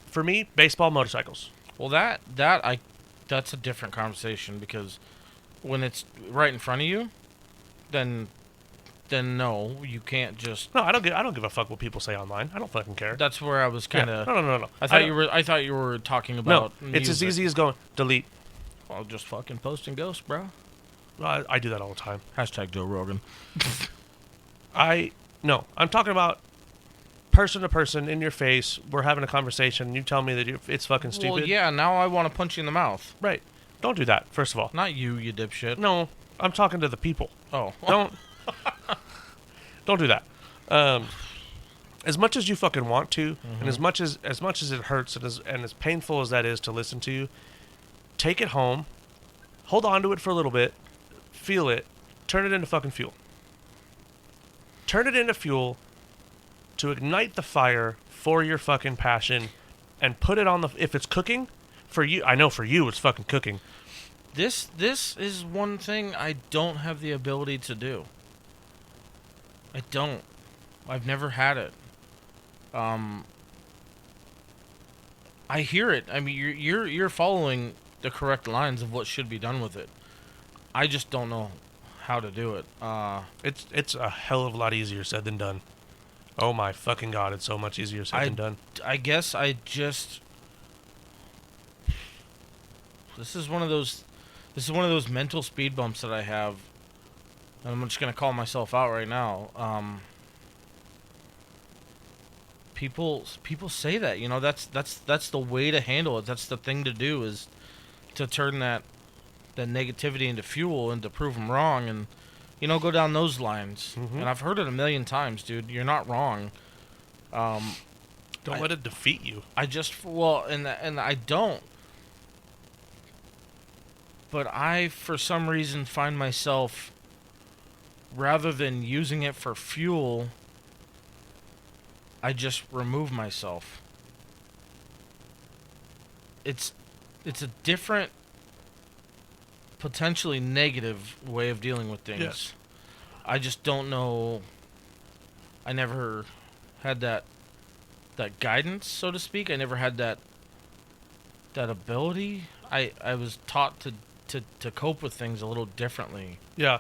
for me, baseball, motorcycles. Well, that's a different conversation, because when it's right in front of you, then no, you can't just. No, I don't give a fuck what people say online. I don't fucking care. That's where I was kind of. Yeah. No. I thought you were talking about. No, it's as easy as going delete. Well, just fucking post and ghost, bro. I do that all the time. Hashtag Joe Rogan. No, I'm talking about person to person, in your face. We're having a conversation. You tell me that it's fucking stupid. Well, yeah. Now I want to punch you in the mouth. Right. Don't do that. First of all. Not you dipshit. No, I'm talking to the people. Oh. Don't do that. As much as you fucking want to, and as much as it hurts, and as painful as that is to listen to, take it home, hold on to it for a little bit, feel it, turn it into fucking fuel. Turn it into fuel to ignite the fire for your fucking passion, and put it on the. If it's cooking, for you, I know for you it's fucking cooking. This is one thing I don't have the ability to do. I don't. I've never had it. I hear it. I mean, you're following the correct lines of what should be done with it. I just don't know how to do it. It's a hell of a lot easier said than done. Oh my fucking god, it's so much easier said than done. I guess I just. This is one of those mental speed bumps that I have. And I'm just gonna call myself out right now. People say that, that's the way to handle it. That's the thing to do, is to turn that negativity into fuel and to prove them wrong, and go down those lines. Mm-hmm. And I've heard it a million times, dude. You're not wrong. Don't let it defeat you. And I don't. But I, for some reason, find myself, rather than using it for fuel, I just remove myself. It's a different, potentially negative way of dealing with things. Yes. I just don't know. I never had that guidance, so to speak. I never had that ability. I was taught to cope with things a little differently. Yeah.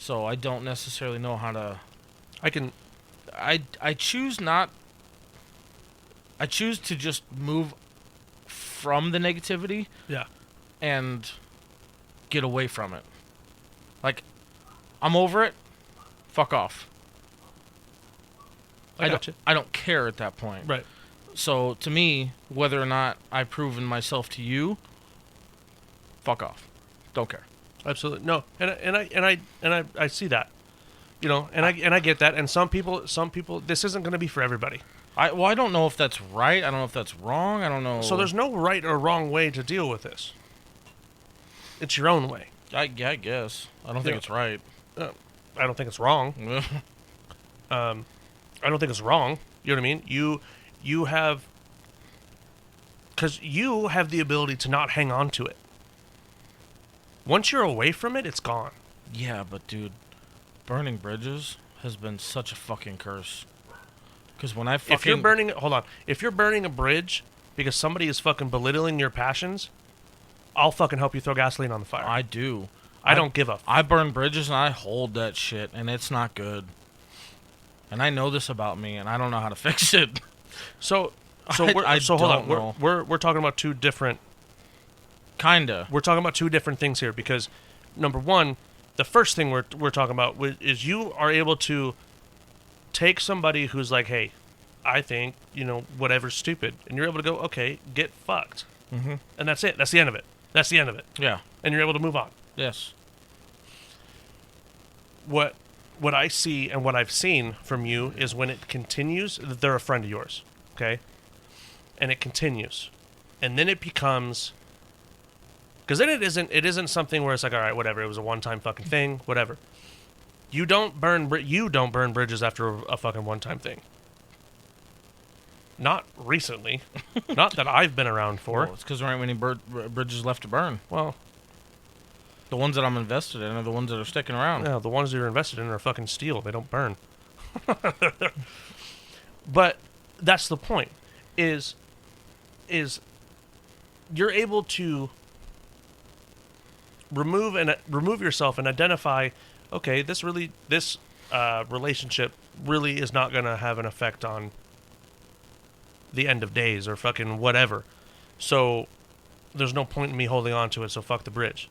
So I don't necessarily know how to. I choose not. I choose to just move from the negativity. Yeah. And get away from it. Like, I'm over it. Fuck off. I gotcha. I don't care at that point. Right. So to me, whether or not I've proven myself to you, fuck off. Don't care. Absolutely no, and I see that, and I get that, and some people, this isn't going to be for everybody. I don't know if that's right. I don't know if that's wrong. I don't know. So there's no right or wrong way to deal with this. It's your own way. I guess. I don't think it's right. I don't think it's wrong. I don't think it's wrong. You know what I mean? You have, because you have the ability to not hang on to it. Once you're away from it, it's gone. Yeah, but dude, burning bridges has been such a fucking curse. Because when I fucking... If you're burning a bridge because somebody is fucking belittling your passions, I'll fucking help you throw gasoline on the fire. I do. I don't give up. I burn bridges and I hold that shit, and it's not good. And I know this about me, and I don't know how to fix it. So hold on. We're talking about two different... Kinda. We're talking about two different things here, because number one, the first thing we're talking about is you are able to take somebody who's like, hey, I think, whatever's stupid, and you're able to go, okay, get fucked. Mm-hmm. And that's it. That's the end of it. That's the end of it. Yeah. And you're able to move on. Yes. What I see and what I've seen from you is when it continues, they're a friend of yours, okay? And it continues. And then it becomes... Because then it isn't something where it's like, all right, whatever, it was a one-time fucking thing, whatever. You don't burn bridges after a fucking one-time thing. Not recently. Not that I've been around for. Well, it's because there aren't many bridges left to burn. Well, the ones that I'm invested in are the ones that are sticking around. Yeah, the ones that you're invested in are fucking steel. They don't burn. But that's the point. Is you're able to remove yourself and identify, okay, this relationship really is not going to have an effect on the end of days or fucking whatever. So there's no point in me holding on to it, so fuck the bridge.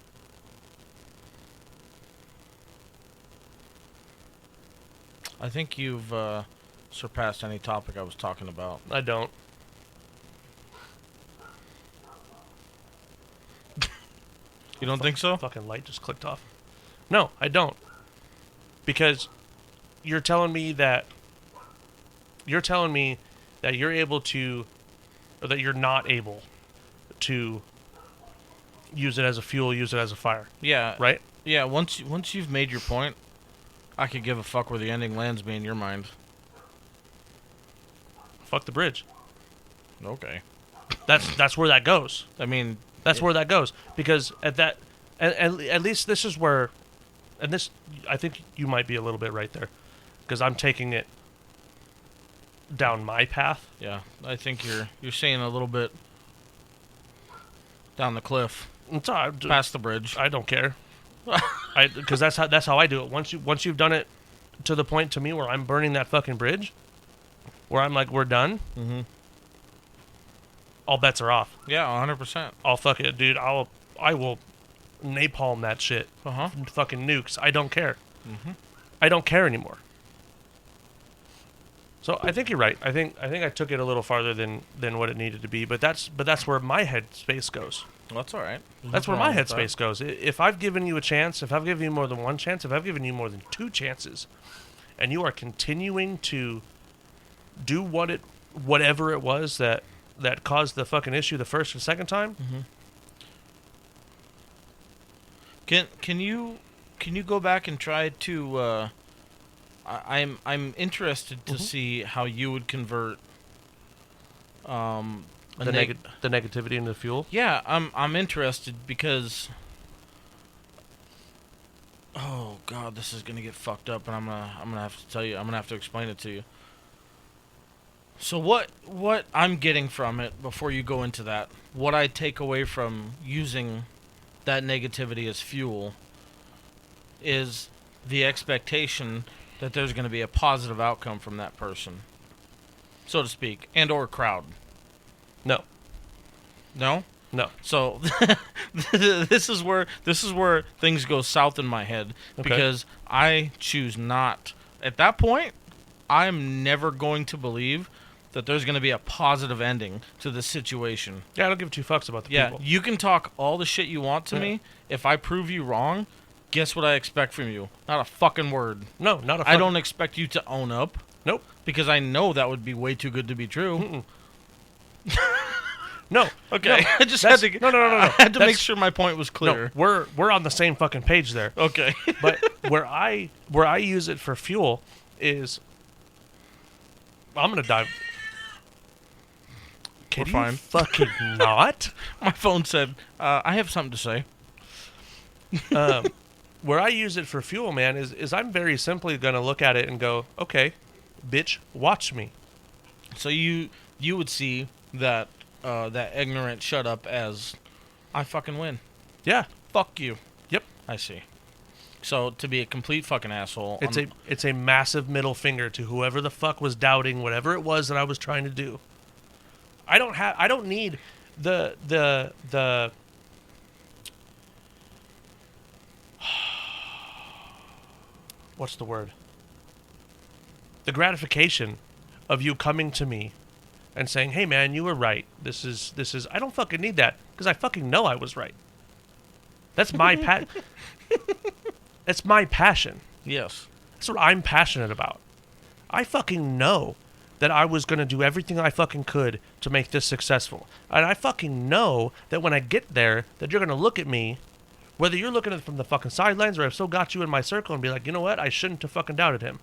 I think you've surpassed any topic I was talking about. I don't. You don't think so? Fucking light just clicked off. No, I don't. Because you're telling me that you're able to, or that you're not able to use it as a fuel, use it as a fire. Yeah. Right? Yeah, once you've made your point, I could give a fuck where the ending lands me in your mind. Fuck the bridge. Okay. That's where that goes. I mean, that's where that goes, because at least this is where, and this, I think you might be a little bit right there, because I'm taking it down my path. Yeah, I think you're saying a little bit down the cliff, past the bridge. I don't care, because that's how I do it. Once you've done it to the point to me where I'm burning that fucking bridge, where I'm like, we're done. Mm-hmm. All bets are off. Yeah, 100%. I'll fuck it, dude. I will napalm that shit. Fucking nukes. I don't care. Mm-hmm. I don't care anymore. So I think you're right. I think I took it a little farther than what it needed to be. But that's where my headspace goes. Well, that's all right. That's where my headspace goes. If I've given you a chance, if I've given you more than one chance, if I've given you more than two chances, and you are continuing to do whatever it was that caused the fucking issue the first and second time. Mm-hmm. Can you go back and try to? I'm interested to see how you would convert the negativity into fuel. Yeah, I'm interested because. Oh God, this is gonna get fucked up, and I'm gonna have to tell you. I'm gonna have to explain it to you. So what I'm getting from it, before you go into that, what I take away from using that negativity as fuel is the expectation that there's going to be a positive outcome from that person, so to speak, and or crowd. No. No? No. So this is where things go south in my head, because I choose not. At that point, I'm never going to believe that there's going to be a positive ending to this situation. Yeah, I don't give two fucks about the Yeah, people. you can talk all the shit you want to me. If I prove you wrong, guess what I expect from you? Not a fucking word. No, not a I fucking... don't expect you to own up. Nope. Because I know that would be way too good to be true. No. Okay. No, I just had to no. I had to make sure my point was clear. No, we're on the same fucking page there. Okay. But where I use it for fuel is I'm gonna dive. Can We're you fine. fucking not? My phone said, I have something to say. Where I use it for fuel, man, is I'm very simply gonna look at it and go, okay, bitch, watch me. So you would see that that ignorant shut up as I fucking win. Yeah. Fuck you. Yep. I see. So to be a complete fucking asshole. It's a massive middle finger to whoever the fuck was doubting whatever it was that I was trying to do. I don't need the what's the word? The gratification of you coming to me and saying, "Hey man, you were right. This is I don't fucking need that because I fucking know I was right." That's my That's my passion. Yes. That's what I'm passionate about. I fucking know that I was going to do everything I fucking could to make this successful. And I fucking know that when I get there, that you're going to look at me, whether you're looking at it from the fucking sidelines or I've so got you in my circle and be like, you know what? I shouldn't have fucking doubted him.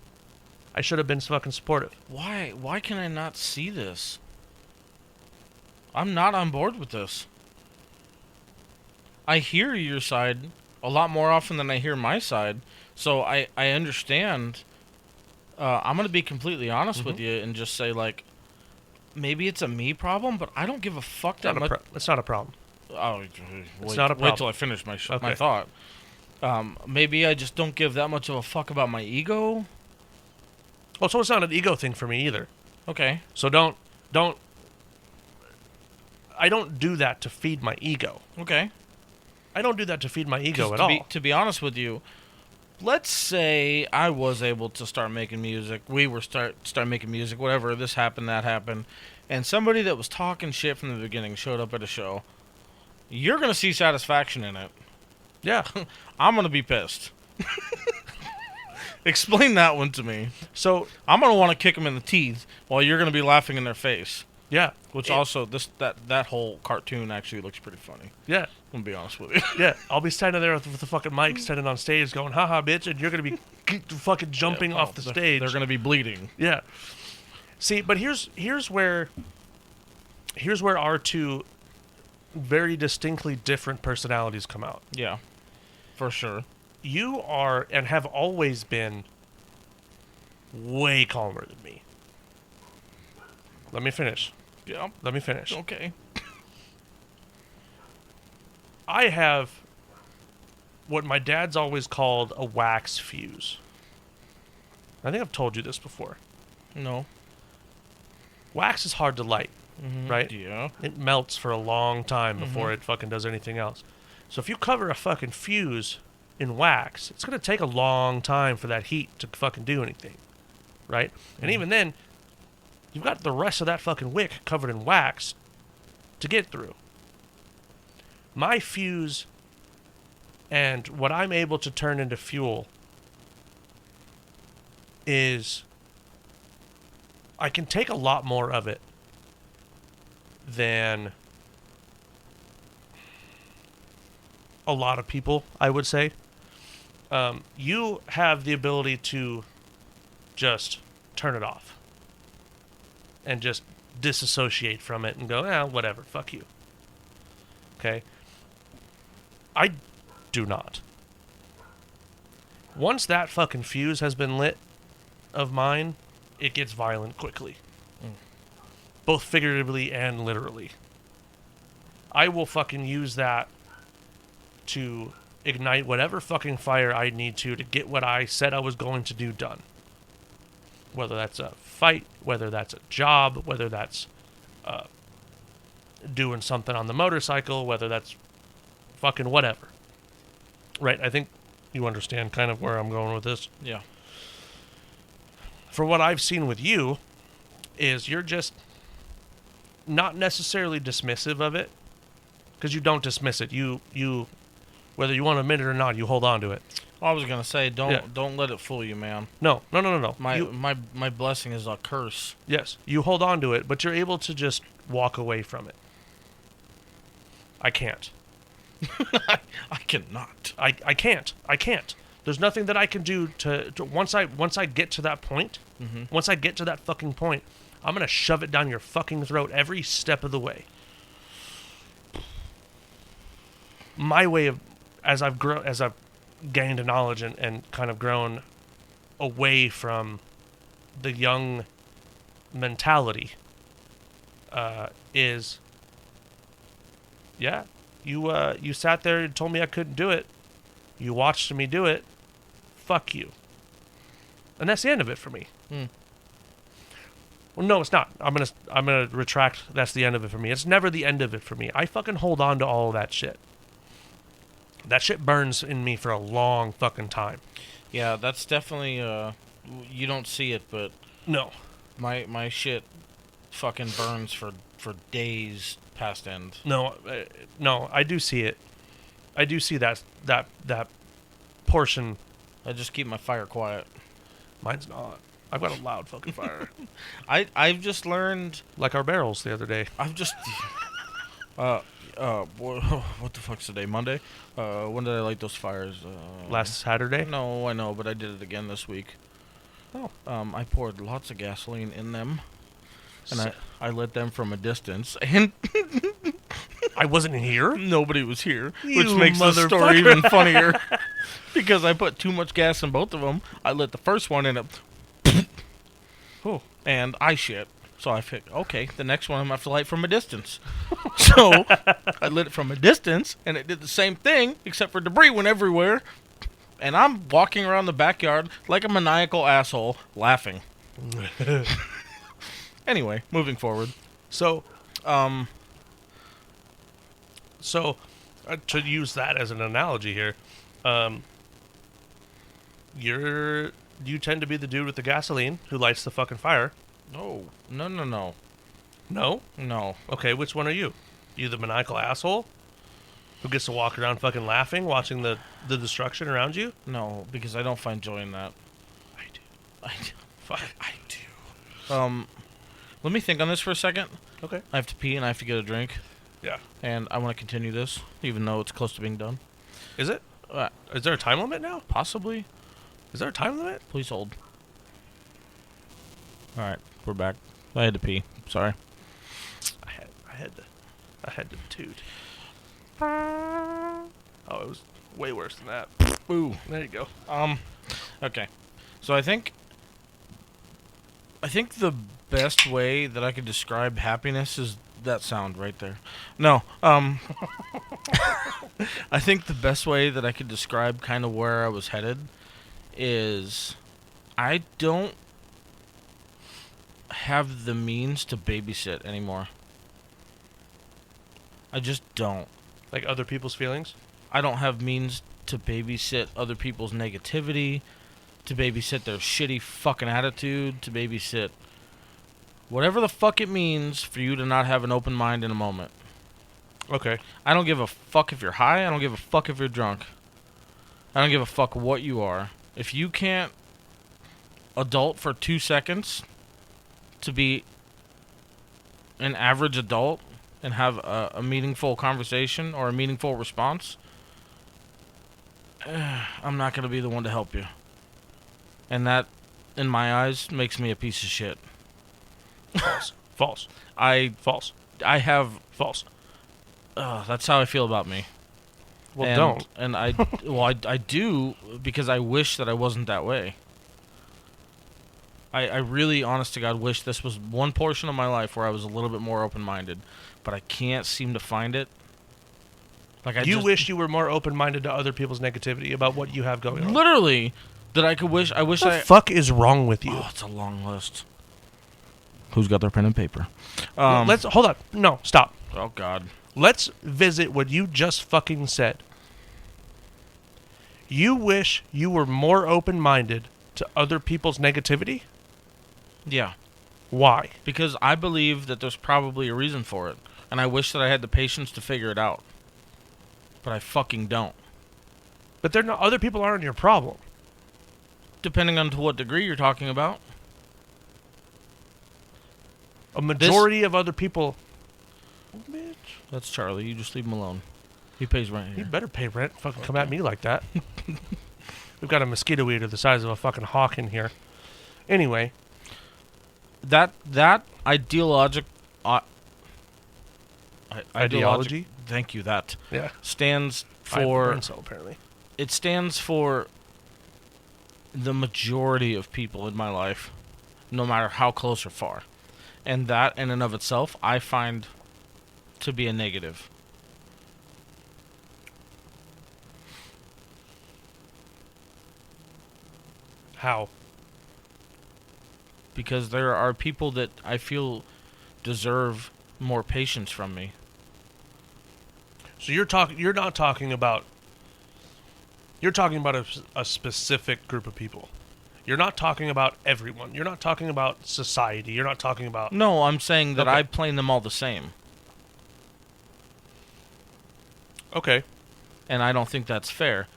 I should have been fucking supportive. Why can I not see this? I'm not on board with this. I hear your side a lot more often than I hear my side, so I understand. I'm going to be completely honest with you and just say, like, maybe it's a me problem, but I don't give a fuck that much. It's not a problem. Oh, It's not a problem. wait till I finish my thought. Maybe I just don't give that much of a fuck about my ego. Well, so it's not an ego thing for me either. Okay. So don't. I don't do that to feed my ego. Okay. I don't do that to feed my ego at all. To be honest with you, let's say I was able to start making music. We were start making music. Whatever. This happened. That happened. And somebody that was talking shit from the beginning showed up at a show. You're gonna see satisfaction in it. Yeah. I'm gonna be pissed. Explain that one to me. So I'm gonna want to kick them in the teeth while you're gonna be laughing in their face. yeah. Which also that whole cartoon actually looks pretty funny. Yeah. I'm gonna be honest with you. Yeah, I'll be standing there with the fucking mic, standing on stage, going, "Haha, bitch," and you're gonna be fucking jumping off the stage. They're gonna be bleeding. Yeah. See, but here's where our two very distinctly different personalities come out. Yeah, for sure. You are and have always been way calmer than me. Let me finish. Yeah. Let me finish. Okay. I have what my dad's always called a wax fuse. I think I've told you this before. No. Wax is hard to light, right? Yeah. It melts for a long time before it fucking does anything else. So if you cover a fucking fuse in wax, it's going to take a long time for that heat to fucking do anything, right? And even then, you've got the rest of that fucking wick covered in wax to get through. My fuse and what I'm able to turn into fuel is I can take a lot more of it than a lot of people, I would say. You have the ability to just turn it off and just disassociate from it and go, whatever, fuck you. Okay? I do not. Once that fucking fuse has been lit of mine, it gets violent quickly. Both figuratively and literally. I will fucking use that to ignite whatever fucking fire I need to get what I said I was going to do done. Whether that's a fight, whether that's a job, whether that's doing something on the motorcycle, whether that's fucking whatever. Right? I think you understand kind of where I'm going with this. Yeah. For what I've seen with you is you're just not necessarily dismissive of it, because you don't dismiss it. You whether you want to admit it or not, you hold on to it. I was gonna say, don't let it fool you, man. No. My blessing is a curse. Yes, you hold on to it, but you're able to just walk away from it. I can't. I cannot. I can't. I can't. There's nothing that I can do to once I get to that point, once I get to that fucking point, I'm gonna shove it down your fucking throat every step of the way. My way of, as I've gained knowledge and kind of grown away from the young mentality, is, yeah, you sat there and told me I couldn't do it. You watched me do it. Fuck you. And that's the end of it for me. Well, no, it's not. I'm gonna retract. That's the end of it for me. It's never the end of it for me. I fucking hold on to all of that shit. That shit burns in me for a long fucking time. Yeah, that's definitely you don't see it, but No. My shit fucking burns for days past end. No, I do see it. I do see that portion. I just keep my fire quiet. Mine's not. I've got a loud fucking fire. I've just learned, Like our barrels the other day. I've just what the fuck's today? Monday? When did I light those fires? Last Saturday? No, I know, but I did it again this week. Oh. I poured lots of gasoline in them, and I lit them from a distance, and I wasn't here? nobody was here, You which makes the story motherfucker. even funnier. Because I put too much gas in both of them. I lit the first one and it, Oh. and I shit. So I figured, okay, the next one I'm gonna have to light from a distance. So I lit it from a distance, and it did the same thing, except for debris went everywhere. And I'm walking around the backyard like a maniacal asshole, laughing. Anyway, moving forward. So, to use that as an analogy here, you tend to be the dude with the gasoline who lights the fucking fire. No. No? No. Okay, which one are you? You the maniacal asshole who gets to walk around fucking laughing, watching the destruction around you? No, because I don't find joy in that. I do. I do. Fuck. I do. Let me think on this for a second. Okay. I have to pee and I have to get a drink, Yeah. and I want to continue this, even though it's close to being done. Is it? Is there a time limit now? Possibly. Is there a time limit? Please hold. All right, we're back. I had to pee. Sorry. I had to toot. Oh, it was way worse than that. Ooh. There you go. Okay. So I think the best way that I could describe happiness is that sound right there. No. I think the best way that I could describe kind of where I was headed is I don't have the means to babysit anymore. I just don't. Like other people's feelings? I don't have means to babysit other people's negativity, to babysit their shitty fucking attitude, to babysit whatever the fuck it means for you to not have an open mind in a moment. Okay. I don't give a fuck if you're high. I don't give a fuck if you're drunk. I don't give a fuck what you are. If you can't adult for 2 seconds to be an average adult and have a meaningful conversation or a meaningful response, I'm not going to be the one to help you. And that, in my eyes, makes me a piece of shit. False. False. False. I have... False. That's how I feel about me. Well, don't. And I do because I wish that I wasn't that way. I really, honest to God, wish this was one portion of my life where I was a little bit more open-minded, but I can't seem to find it. Like You wish you were more open-minded to other people's negativity about what you have going on. literally that I could wish. I wish What the fuck is wrong with you? Oh, it's a long list. Who's got their pen and paper? Let's hold on. No, stop. Oh God. Let's visit what you just fucking said. You wish you were more open-minded to other people's negativity? Yeah. Why? Because I believe that there's probably a reason for it. And I wish that I had the patience to figure it out. But I fucking don't. But they're not. Other people aren't your problem. Depending on to what degree you're talking about. A majority of other people. Bitch. That's Charlie. You just leave him alone. He pays rent You here. better pay rent. Fucking come at me like that. We've got a mosquito eater the size of a fucking hawk in here. Anyway. That ideologic... Ideology? Thank you. That Yeah. stands I have a for... brain cell, apparently. It stands for the majority of people in my life, no matter how close or far. And that, in and of itself, I find to be a negative. How? Because there are people that I feel deserve more patience from me. So you're not talking about. You're talking about a specific group of people. You're not talking about everyone. You're not talking about society. You're not talking about. No, I'm saying that Okay. I plane them all the same. Okay. And I don't think that's fair.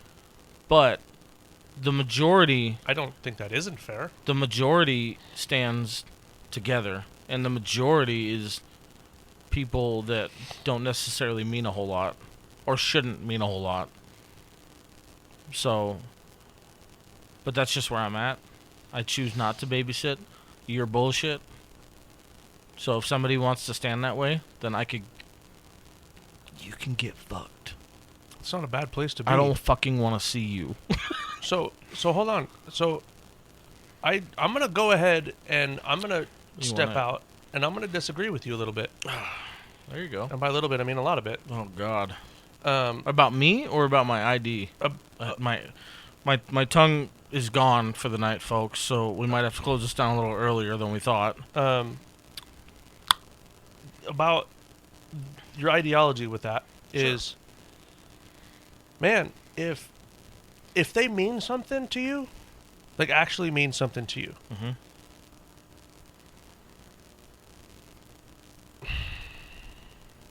But the majority I don't think that isn't fair. stands together, and the majority is people that don't necessarily mean a whole lot, or shouldn't mean a whole lot. So, but that's just where I'm at. I choose not to babysit your bullshit. So if somebody wants to stand that way, then you can get fucked. It's not a bad place to be. I don't fucking want to see you. So hold on. So I'm gonna go ahead and I'm gonna step out and I'm gonna disagree with you a little bit. There you go. And by a little bit, I mean a lot of it. Oh God. Um, About me or about my ID? My tongue is gone for the night, folks. So we might have to close this down a little earlier than we thought. About your ideology with that is, man, if they mean something to you, like actually mean something to you, Mm-hmm.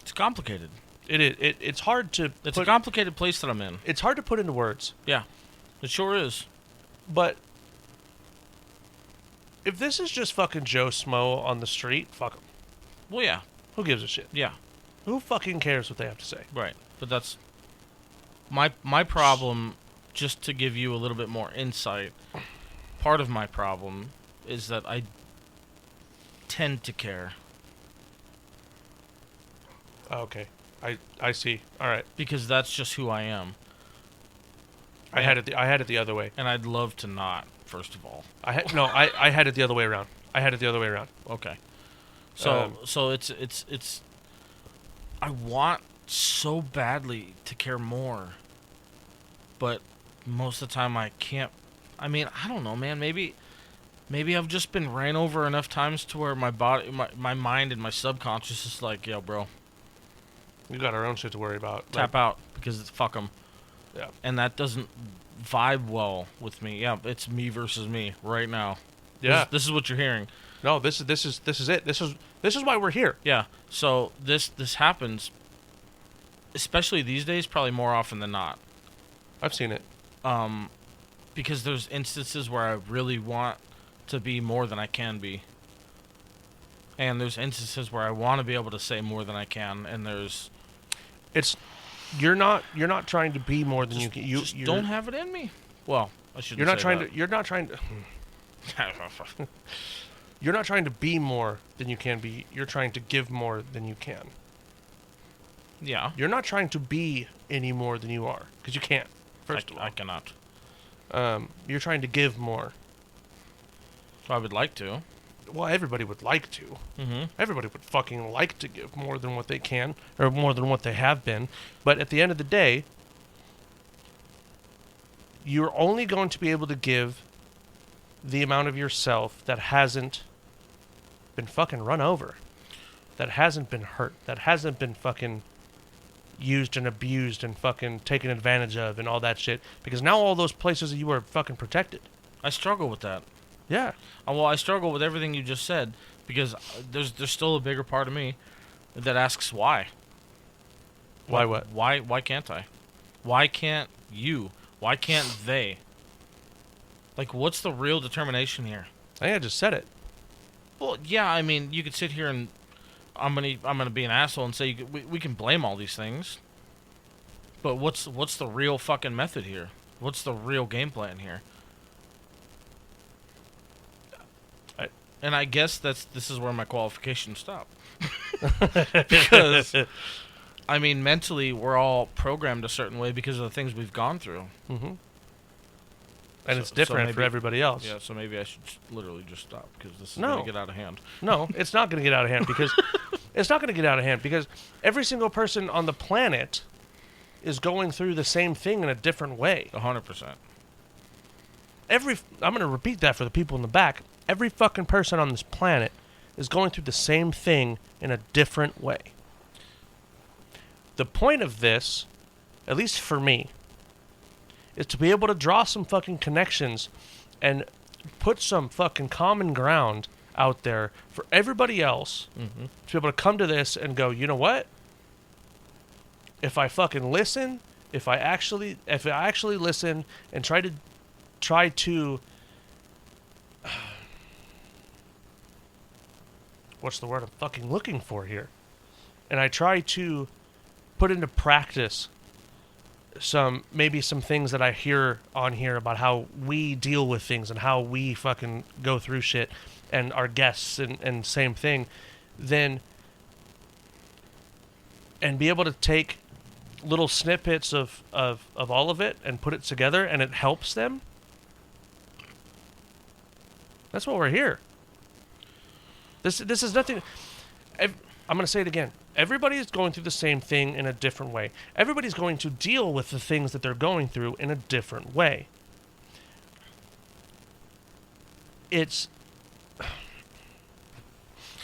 It's complicated. it's hard to. It's a complicated place that I'm in. It's hard to put into words. Yeah, it sure is. But if this is just fucking Joe Smo on the street, fuck him. Well, yeah, Who gives a shit? yeah, Who fucking cares what they have to say? right. But that's my problem. Just to give you a little bit more insight, part of my problem is that I tend to care Okay, I see. All right, because that's just who I am, I had it the other way. and I'd love to not. First of all, I had it the other way around. I had it the other way around. okay. So it's I want so badly to care more, but most of the time I can't. I mean, I don't know, man. Maybe I've just been ran over enough times to where my body, my mind, and my subconscious is like, yo, bro, We got our own shit to worry about. tap out because it's fuck 'em. Yeah. And that doesn't vibe well with me. Yeah, it's me versus me right now. Yeah. This is what you're hearing. No, this is it. This is why we're here. Yeah. So this happens, especially these days, probably more often than not. I've seen it. Because there's instances where I really want to be more than I can be. And there's instances where I want to be able to say more than I can, and there's You're not trying to be more than you can. You just don't have it in me. Well, I shouldn't. You're not say trying that. to. You're not trying to. You're not trying to be more than you can be. You're trying to give more than you can. Yeah. You're not trying to be any more than you are because you can't. First of all, I cannot. you're trying to give more. I would like to. Well, everybody would like to. Mm-hmm. Everybody would fucking like to give more than what they can or more than what they have been. But at the end of the day, you're only going to be able to give the amount of yourself that hasn't been fucking run over, that hasn't been hurt, that hasn't been fucking used and abused and fucking taken advantage of and all that shit. Because now all those places you are fucking protected. I struggle with that. Yeah. Well, I struggle with everything you just said because there's still a bigger part of me that asks why. Why what? Why can't I? Why can't you? Why can't they? Like, what's the real determination here? I think I just said it. Well, yeah, I mean, you could sit here and I'm gonna be an asshole and say we can blame all these things, but what's the real fucking method here? What's the real game plan here? And I guess this is where my qualifications stop. Because I mean, mentally, we're all programmed a certain way because of the things we've gone through. Mm-hmm. And So- it's different so maybe- for everybody else. Yeah, so maybe I should literally just stop because this is No. going to get out of hand. No, it's not going to get out of hand because it's not going to get out of hand because every single person on the planet is going through the same thing in a different way. 100%. I'm going to repeat that for the people in the back. Every fucking person on this planet is going through the same thing in a different way. The point of this, at least for me, is to be able to draw some fucking connections and put some fucking common ground out there for everybody else Mm-hmm. to be able to come to this and go, you know what? If I fucking listen, if I actually listen and try to what's the word I'm fucking looking for here? And I try to put into practice maybe some things that I hear on here about how we deal with things and how we fucking go through shit and our guests and same thing, then and be able to take little snippets of all of it and put it together and it helps them. That's what we're here. This is nothing. I'm going to say it again. Everybody is going through the same thing in a different way. Everybody's going to deal with the things that they're going through in a different way. It's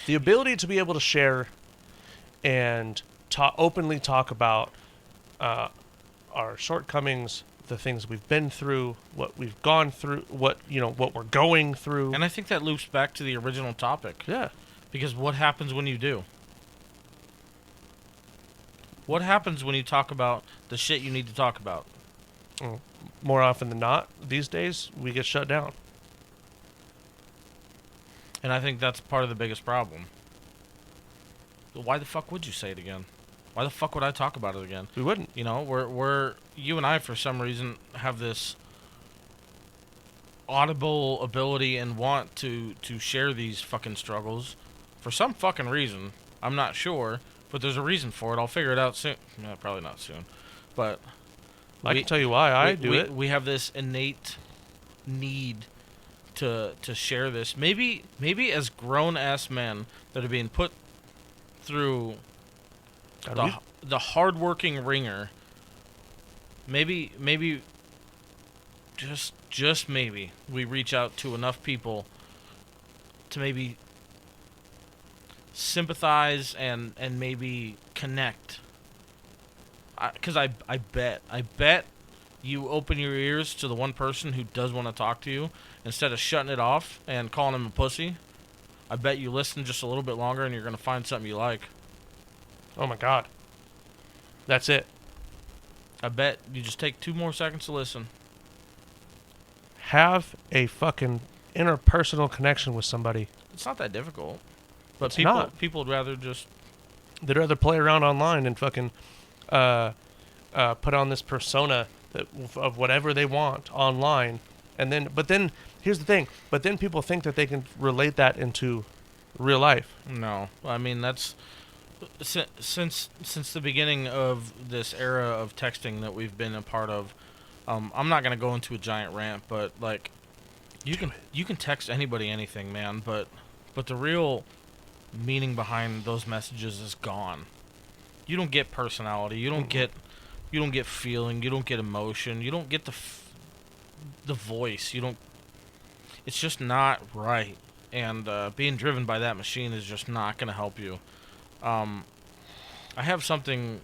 the ability to be able to share and openly talk about our shortcomings, the things we've been through, what we've gone through, what we're going through. And I think that loops back to the original topic. Yeah. Because what happens when you do? What happens when you talk about the shit you need to talk about? More often than not, these days, we get shut down. And I think that's part of the biggest problem. Why the fuck would you say it again? Why the fuck would I talk about it again? We wouldn't. You know, you and I, for some reason, have this audible ability and want to share these fucking struggles for some fucking reason. I'm not sure, but there's a reason for it. I'll figure it out soon. No, probably not soon. But I can tell you why I do it. We have this innate need to share this. Maybe as grown-ass men that are being put through the hard-working ringer, maybe just maybe we reach out to enough people to maybe sympathize and maybe connect. Because I bet you open your ears to the one person who does want to talk to you instead of shutting it off and calling him a pussy. I bet you listen just a little bit longer and you're going to find something you like. Oh my god. That's it. I bet you just take 2 more seconds to listen. Have a fucking interpersonal connection with somebody. It's not that difficult. But It's not. people would rather just... They'd rather play around online and fucking put on this persona of whatever they want online. But then, here's the thing. But then people think that they can relate that into real life. No. I mean, that's... Since the beginning of this era of texting that we've been a part of, I'm not gonna go into a giant rant, but like, you can text anybody anything, man. But the real meaning behind those messages is gone. You don't get personality. You don't get feeling. You don't get emotion. You don't get the voice. You don't. It's just not right. And being driven by that machine is just not gonna help you. I have a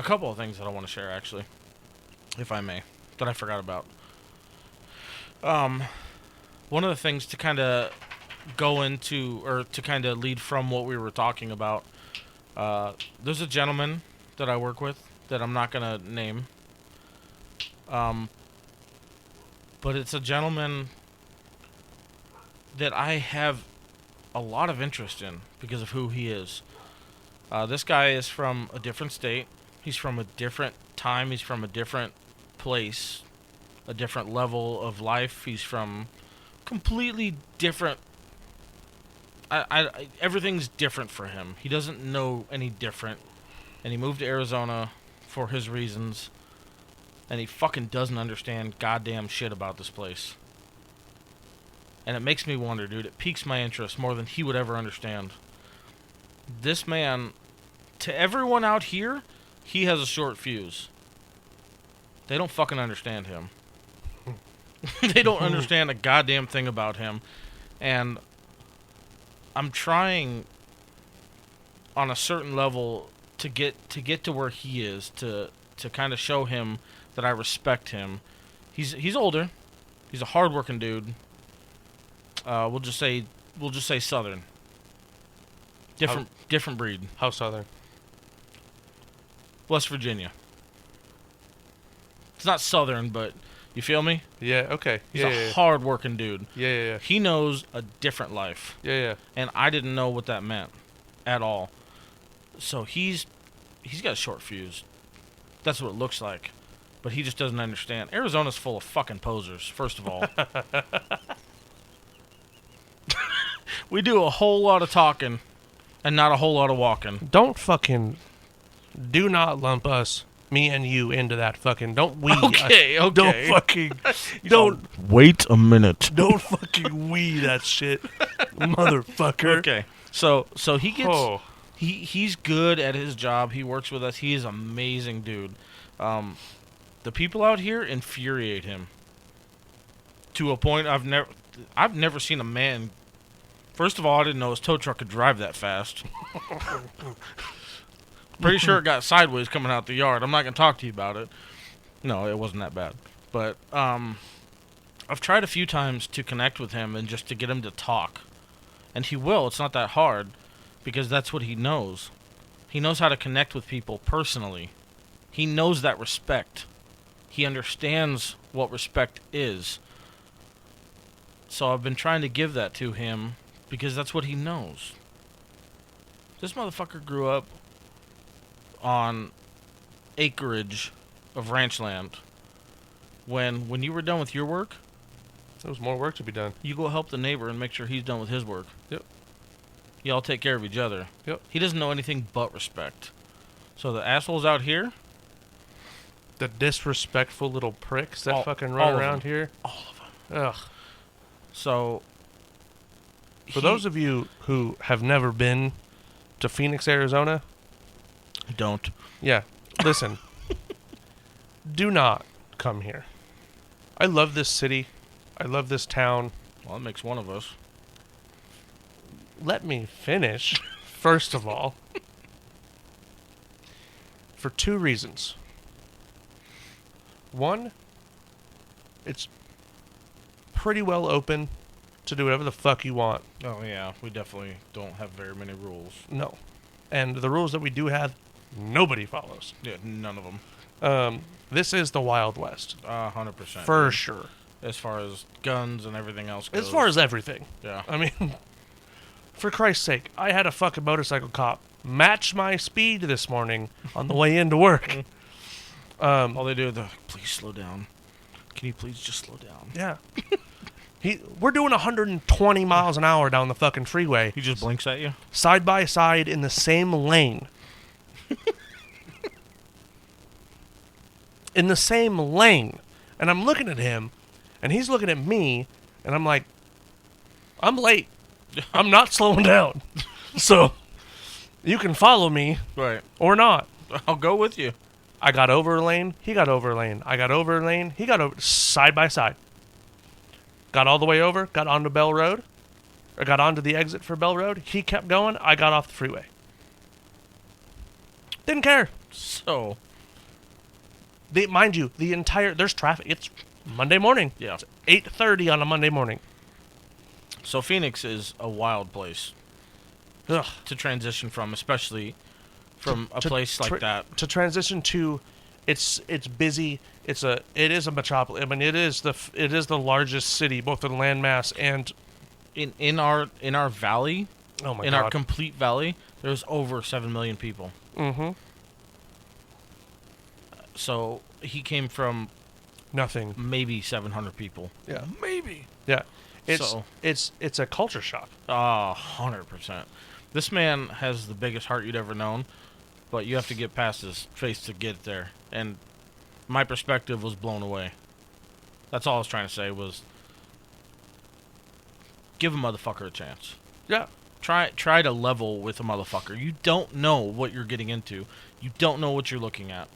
couple of things that I want to share, actually, if I may, that I forgot about. One of the things to kind of go into, or to kind of lead from what we were talking about, there's a gentleman that I work with that I'm not gonna name. Um, but it's a gentleman that I have a lot of interest in because of who he is. This guy is from a different state. He's from a different time. He's from a different place, a different level of life. He's from completely different. Everything's different for him. He doesn't know any different, and he moved to Arizona for his reasons, and he fucking doesn't understand goddamn shit about this place. And it makes me wonder, dude. It piques my interest more than he would ever understand. This man, to everyone out here, he has a short fuse. They don't fucking understand him. They don't understand a goddamn thing about him. And I'm trying on a certain level to get to where he is, to kind of show him that I respect him. He's older. He's a hardworking dude. We'll just say Southern. Different breed. How Southern? West Virginia. It's not Southern, but you feel me? Yeah. Okay. He's yeah, a hard-working dude. Yeah. He knows a different life. Yeah. And I didn't know what that meant at all. So he's got a short fuse. That's what it looks like. But he just doesn't understand. Arizona's full of fucking posers, first of all. We do a whole lot of talking and not a whole lot of walking. Do not lump us, me and you, into that fucking. Don't we? Okay. Don't fucking. Don't. Wait a minute. Don't fucking we that shit, motherfucker. Okay. So he gets. Oh. He's good at his job. He works with us. He is an amazing dude. The people out here infuriate him. To a point I've never seen a man. First of all, I didn't know his tow truck could drive that fast. Pretty sure it got sideways coming out the yard. I'm not going to talk to you about it. No, it wasn't that bad. But I've tried a few times to connect with him and just to get him to talk. And he will. It's not that hard because that's what he knows. He knows how to connect with people personally. He knows that respect. He understands what respect is. So I've been trying to give that to him because that's what he knows. This motherfucker grew up on acreage of ranch land. When you were done with your work, there was more work to be done. You go help the neighbor and make sure he's done with his work. Yep. Y'all take care of each other. Yep. He doesn't know anything but respect. So the assholes out here, the disrespectful little pricks that fucking run around here. All of them. Ugh. So, for those of you who have never been to Phoenix, Arizona, don't. Yeah, listen. Do not come here. I love this city. I love this town. Well, that makes one of us. Let me finish, first of all. For two reasons. One, it's pretty well open to do whatever the fuck you want. Oh, yeah. We definitely don't have very many rules. No. And the rules that we do have, nobody follows. Yeah, none of them. This is the Wild West. 100%. For sure. As far as guns and everything else goes. As far as everything. Yeah. I mean, for Christ's sake, I had a fucking motorcycle cop match my speed this morning on the way into work. All they do is, please slow down. Can you please just slow down? Yeah. We're doing 120 miles an hour down the fucking freeway. He just blinks at you? Side by side in the same lane. In the same lane. And I'm looking at him, and he's looking at me, and I'm like, I'm late. I'm not slowing down. So, you can follow me. Right. Or not. I'll go with you. I got over a lane, he got over a lane. I got over a lane, he got over, side by side. Got all the way over, got onto Bell Road, or got onto the exit for Bell Road. He kept going, I got off the freeway. Didn't care. So, mind you, there's traffic. It's Monday morning. Yeah. It's 8:30 on a Monday morning. So Phoenix is a wild place Ugh. to transition from, especially from a To- place like that. To transition to, it's busy. It is a metropolis. I mean, it is the largest city, both in landmass and, In our valley, oh my in god. our complete valley, there's over 7 million people. Mm-hmm. So he came from Nothing. maybe 700 people. Yeah. Maybe. Yeah. It's So- it's a culture shock. 100%. This man has the biggest heart you'd ever known, but you have to get past his face to get there. And my perspective was blown away. That's all I was trying to say was give a motherfucker a chance. Yeah. Try to level with a motherfucker. You don't know what you're getting into. You don't know what you're looking at.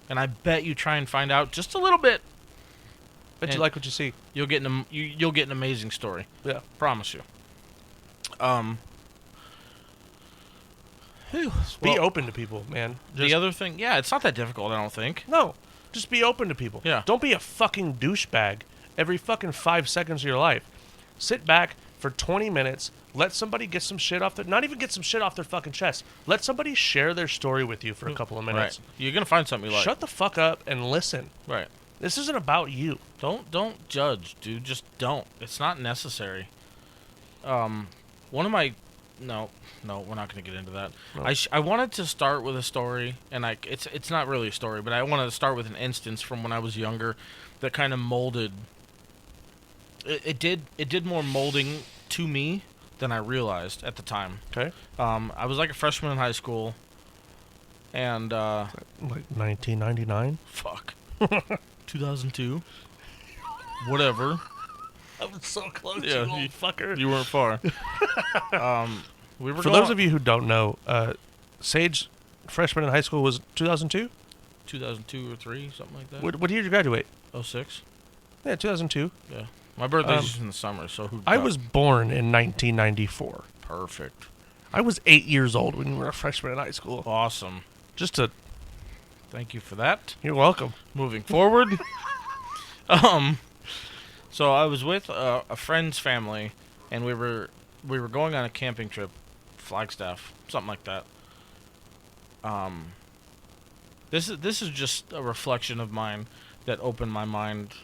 And I bet you try and find out just a little bit. Bet you And- like what you see. You'll get you'll get an amazing story. Yeah. Promise you. Be Well, open to people, man. Just, the other thing, yeah, it's not that difficult, I don't think. no, just be open to people. Yeah. Don't be a fucking douchebag every fucking 5 seconds of your life. Sit back for 20 minutes. Let somebody get some shit off their, not even get some shit off their fucking chest. Let somebody share their story with you for a couple of minutes. Right. You're gonna find something you like. Shut the fuck up and listen. Right. This isn't about you. Don't judge, dude. Just don't. It's not necessary. One of my no, we're not gonna get into that. No. I wanted to start with a story, and it's not really a story, but I wanted to start with an instance from when I was younger that kind of molded. It did more molding to me than I realized at the time. Okay. I was like a freshman in high school, and Like 1999. fuck, 2002, whatever. I was so close, Yeah, you old fucker. You weren't far. We were For those of you who don't know, Sage, freshman in high school, was 2002? 2002 or 3, something like that. What year did you graduate? 06. Yeah, 2002. Yeah, my birthday's in the summer, so who? I was born in 1994. perfect. I was 8 years old when you were a freshman in high school. Awesome. Just to, Thank you for that. you're welcome. Moving forward, so I was with a friend's family, and we were going on a camping trip, Flagstaff, something like that. This is just a reflection of mine that opened my mind.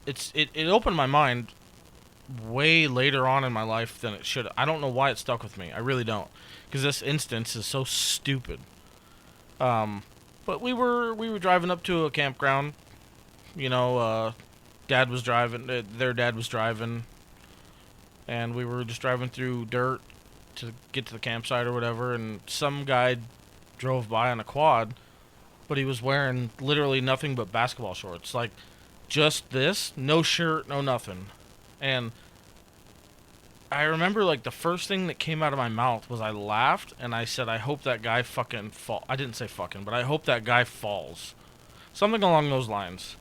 It opened my mind way later on in my life than it should. I don't know why it stuck with me. I really don't, because this instance is so stupid. But we were driving up to a campground. You know, Dad was driving. Their dad was driving, and we were just driving through dirt to get to the campsite or whatever. And some guy drove by on a quad, but he was wearing literally nothing but basketball shorts, like just this, no shirt, no nothing. And I remember, like, the first thing that came out of my mouth was I laughed, and I said, I hope that guy fucking fall. I didn't say fucking, but I hope that guy falls. Something along those lines.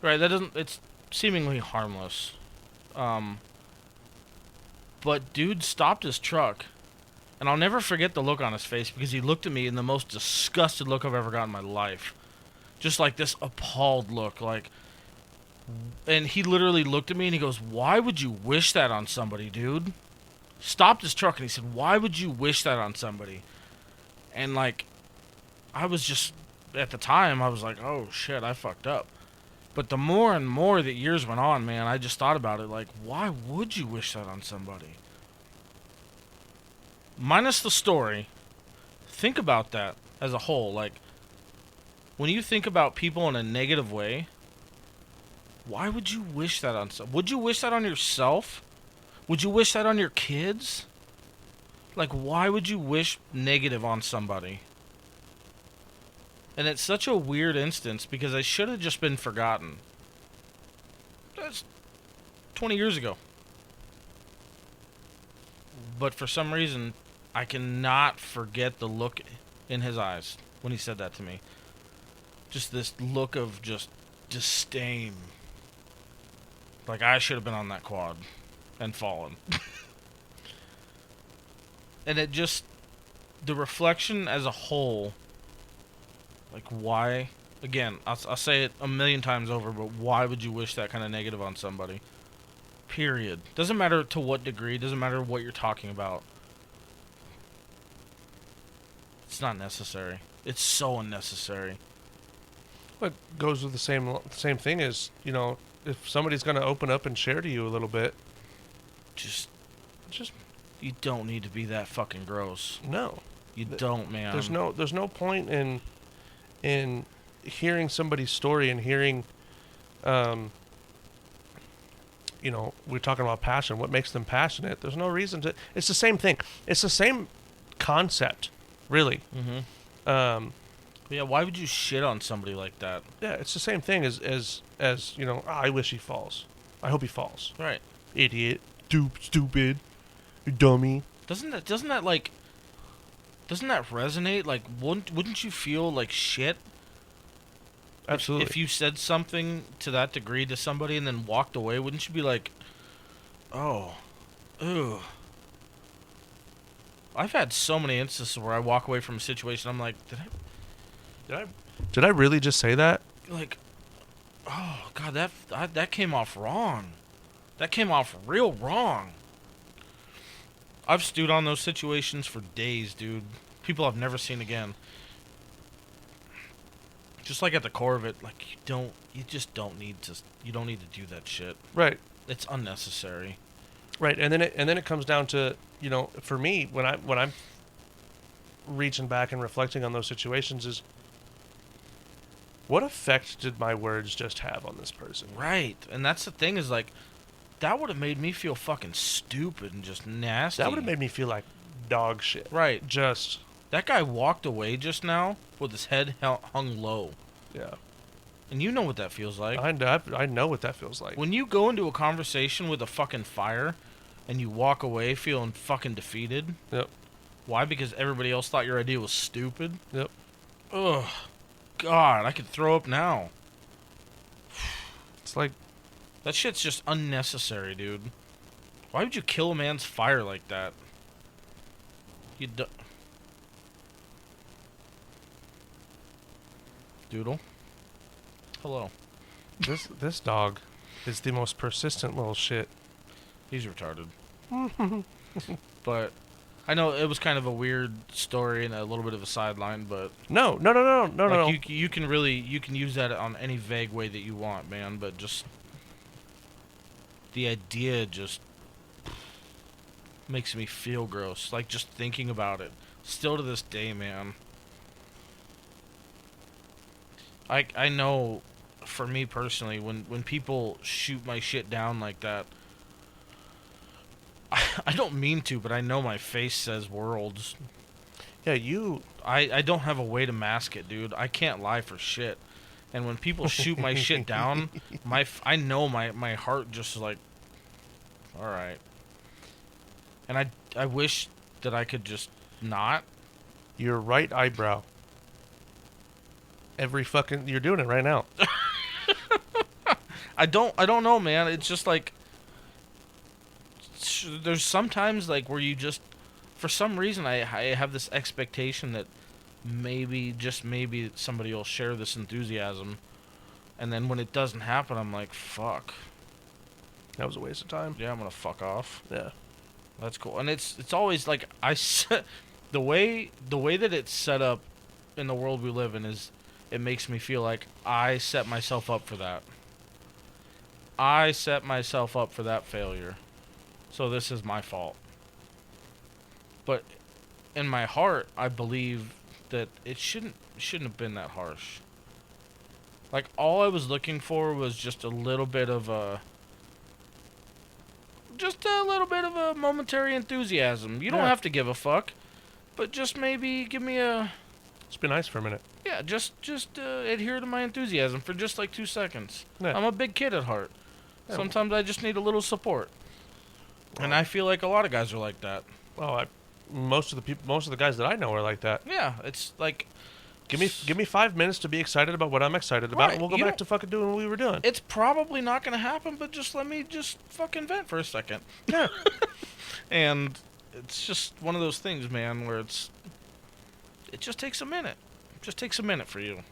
Right, it's seemingly harmless. But dude stopped his truck, and I'll never forget the look on his face, because he looked at me in the most disgusted look I've ever got in my life. Just like this appalled look, like... And he literally looked at me and he goes, "Why would you wish that on somebody, dude?" Stopped his truck and he said, "Why would you wish that on somebody?" And, like, I was just, at the time, I was like, oh shit, I fucked up. But the more and more that years went on, man, I just thought about it, like, why would you wish that on somebody? Minus the story, think about that as a whole. Like, when you think about people in a negative way, why would you wish that on someone? Would you wish that on yourself? Would you wish that on your kids? Like, why would you wish negative on somebody? And it's such a weird instance because I should have just been forgotten. That's 20 years ago. But for some reason, I cannot forget the look in his eyes when he said that to me. Just this look of just disdain. Like, I should have been on that quad and fallen. And it just, the reflection as a whole, like, why Again, I'll say it a million times over, but why would you wish that kind of negative on somebody? Period. Doesn't matter to what degree, doesn't matter what you're talking about. It's not necessary. It's so unnecessary. What goes with the same thing is, if somebody's going to open up and share to you a little bit, Just, just you don't need to be that fucking gross. no. You don't, man. There's no point in hearing somebody's story and hearing, we're talking about passion. What makes them passionate? There's no reason to. It's the same thing. It's the same concept, really. Mm-hmm. Um, Yeah, why would you shit on somebody like that? yeah, it's the same thing as I wish he falls. I hope he falls. Right. Idiot. Stupid. You dummy. Doesn't that resonate? Like, wouldn't you feel like shit Absolutely. if you said something to that degree to somebody and then walked away? Wouldn't you be like, oh, ew? I've had so many instances where I walk away from a situation. I'm like, Did I really just say that? like, oh god, that came off wrong. That came off real wrong. I've stewed on those situations for days, dude. People I've never seen again. Just like at the core of it, like you don't need to do that shit. Right. It's unnecessary. Right. And then it comes down to, for me, when I'm reaching back and reflecting on those situations, is what effect did my words just have on this person? Right. And that's the thing, is like, that would have made me feel fucking stupid and just nasty. That would have made me feel like dog shit. Right. Just. That guy walked away just now with his head hung low. Yeah. And you know what that feels like. I know what that feels like. When you go into a conversation with a fucking fire and you walk away feeling fucking defeated. Yep. Why? Because everybody else thought your idea was stupid? Yep. Ugh. God, I could throw up now. It's like, that shit's just unnecessary, dude. Why would you kill a man's fire like that? Doodle. Hello. this dog is the most persistent little shit. He's retarded. But I know it was kind of a weird story and a little bit of a sideline, but No. you can use that on any vague way that you want, man. But just the idea just makes me feel gross. Like just thinking about it, still to this day, man. I know, for me personally, when people shoot my shit down like that, I don't mean to, but I know my face says worlds. Yeah, I don't have a way to mask it, dude. I can't lie for shit. And when people shoot my shit down, I know my heart just like, all right. And I wish that I could just not. your right eyebrow. You're doing it right now. I don't know, man. It's just like, there's sometimes like where you just, for some reason, I have this expectation that maybe, just maybe, somebody will share this enthusiasm, and then when it doesn't happen, I'm like, fuck. That was a waste of time. Yeah, I'm gonna fuck off. Yeah. That's cool. And it's always like the way that it's set up in the world we live in is, it makes me feel like I set myself up for that. I set myself up for that failure. So this is my fault. But in my heart, I believe that it shouldn't have been that harsh. Like, all I was looking for was just a little bit of a momentary enthusiasm. You don't Yeah. have to give a fuck, but just maybe give me a, It's been nice for a minute. yeah, just adhere to my enthusiasm for just like 2 seconds. Yeah. I'm a big kid at heart. Yeah. Sometimes I just need a little support. And I feel like a lot of guys are like that. Well, most of the guys that I know are like that. Yeah, it's like, Give me 5 minutes to be excited about what I'm excited about, Right, and we'll go you back don't- to fucking doing what we were doing. it's probably not going to happen, but just let me just fucking vent for a second. Yeah. And it's just one of those things, man, where it just takes a minute. It just takes a minute for you.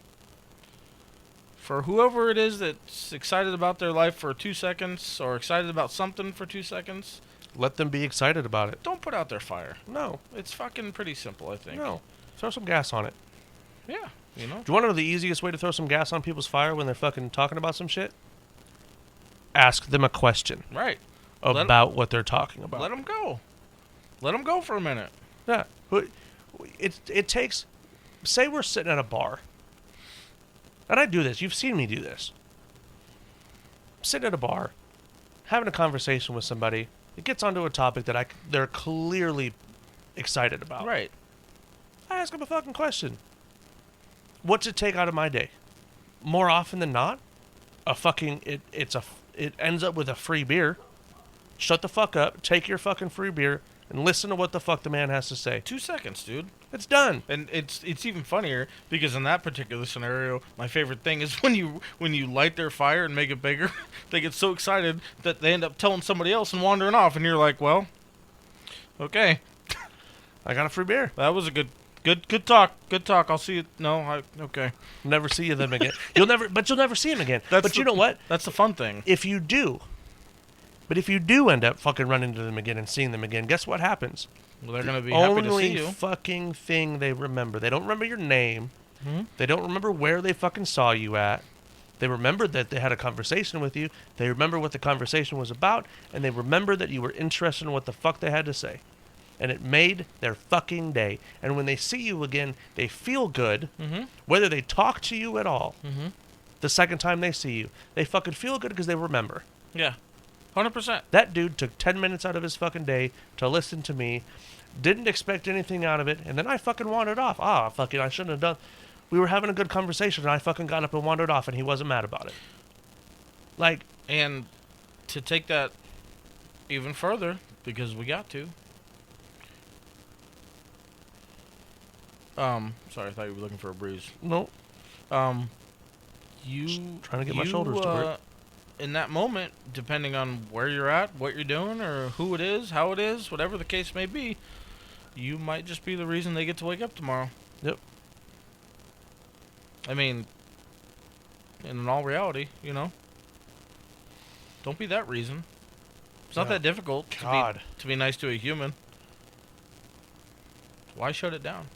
For whoever it is that's excited about their life for 2 seconds or excited about something for 2 seconds, Let them be excited about it. don't put out their fire. No, It's fucking pretty simple, I think. no. Throw some gas on it. Yeah, you know? Do you want to know the easiest way to throw some gas on people's fire when they're fucking talking about some shit? Ask them a question Right. about what they're talking about. Let them go. Let them go for a minute. Yeah. It takes... Say we're sitting at a bar. And I do this. You've seen me do this. I'm sitting at a bar, having a conversation with somebody. It gets onto a topic that they're clearly excited about. Right. I ask them a fucking question. What's it take out of my day? More often than not, it ends up with a free beer. Shut the fuck up, take your fucking free beer, and listen to what the fuck the man has to say. 2 seconds, dude. It's done. And it's even funnier because in that particular scenario, my favorite thing is when you light their fire and make it bigger, they get so excited that they end up telling somebody else and wandering off, and you're like, well, okay, I got a free beer. that was a good talk. Good talk. I'll see you. No, okay. Never see you them again. You'll never see him again. But you know what? That's the fun thing. If you do end up fucking running into them again and seeing them again, guess what happens? Well, they're gonna be happy to see Only you. fucking thing they remember. They don't remember your name. Mhm. They don't remember where they fucking saw you at. They remember that they had a conversation with you. They remember what the conversation was about, and they remember that you were interested in what the fuck they had to say. And it made their fucking day. And when they see you again, they feel good, whether they talk to you at all. The second time they see you, they fucking feel good because they remember. Yeah, 100%. That dude took 10 minutes out of his fucking day to listen to me, didn't expect anything out of it, and then I fucking wandered off. Fucking, I shouldn't have done. We were having a good conversation, and I fucking got up and wandered off, and he wasn't mad about it. Like, And to take that even further, because we got to. Sorry, I thought you were looking for a breeze. no, You trying to get my shoulders to work. In that moment, depending on where you're at, what you're doing, or who it is, how it is, whatever the case may be, you might just be the reason they get to wake up tomorrow. Yep. I mean, in all reality, you know, don't be that reason. It's not Yeah. that difficult God. to be nice to a human. Why shut it down?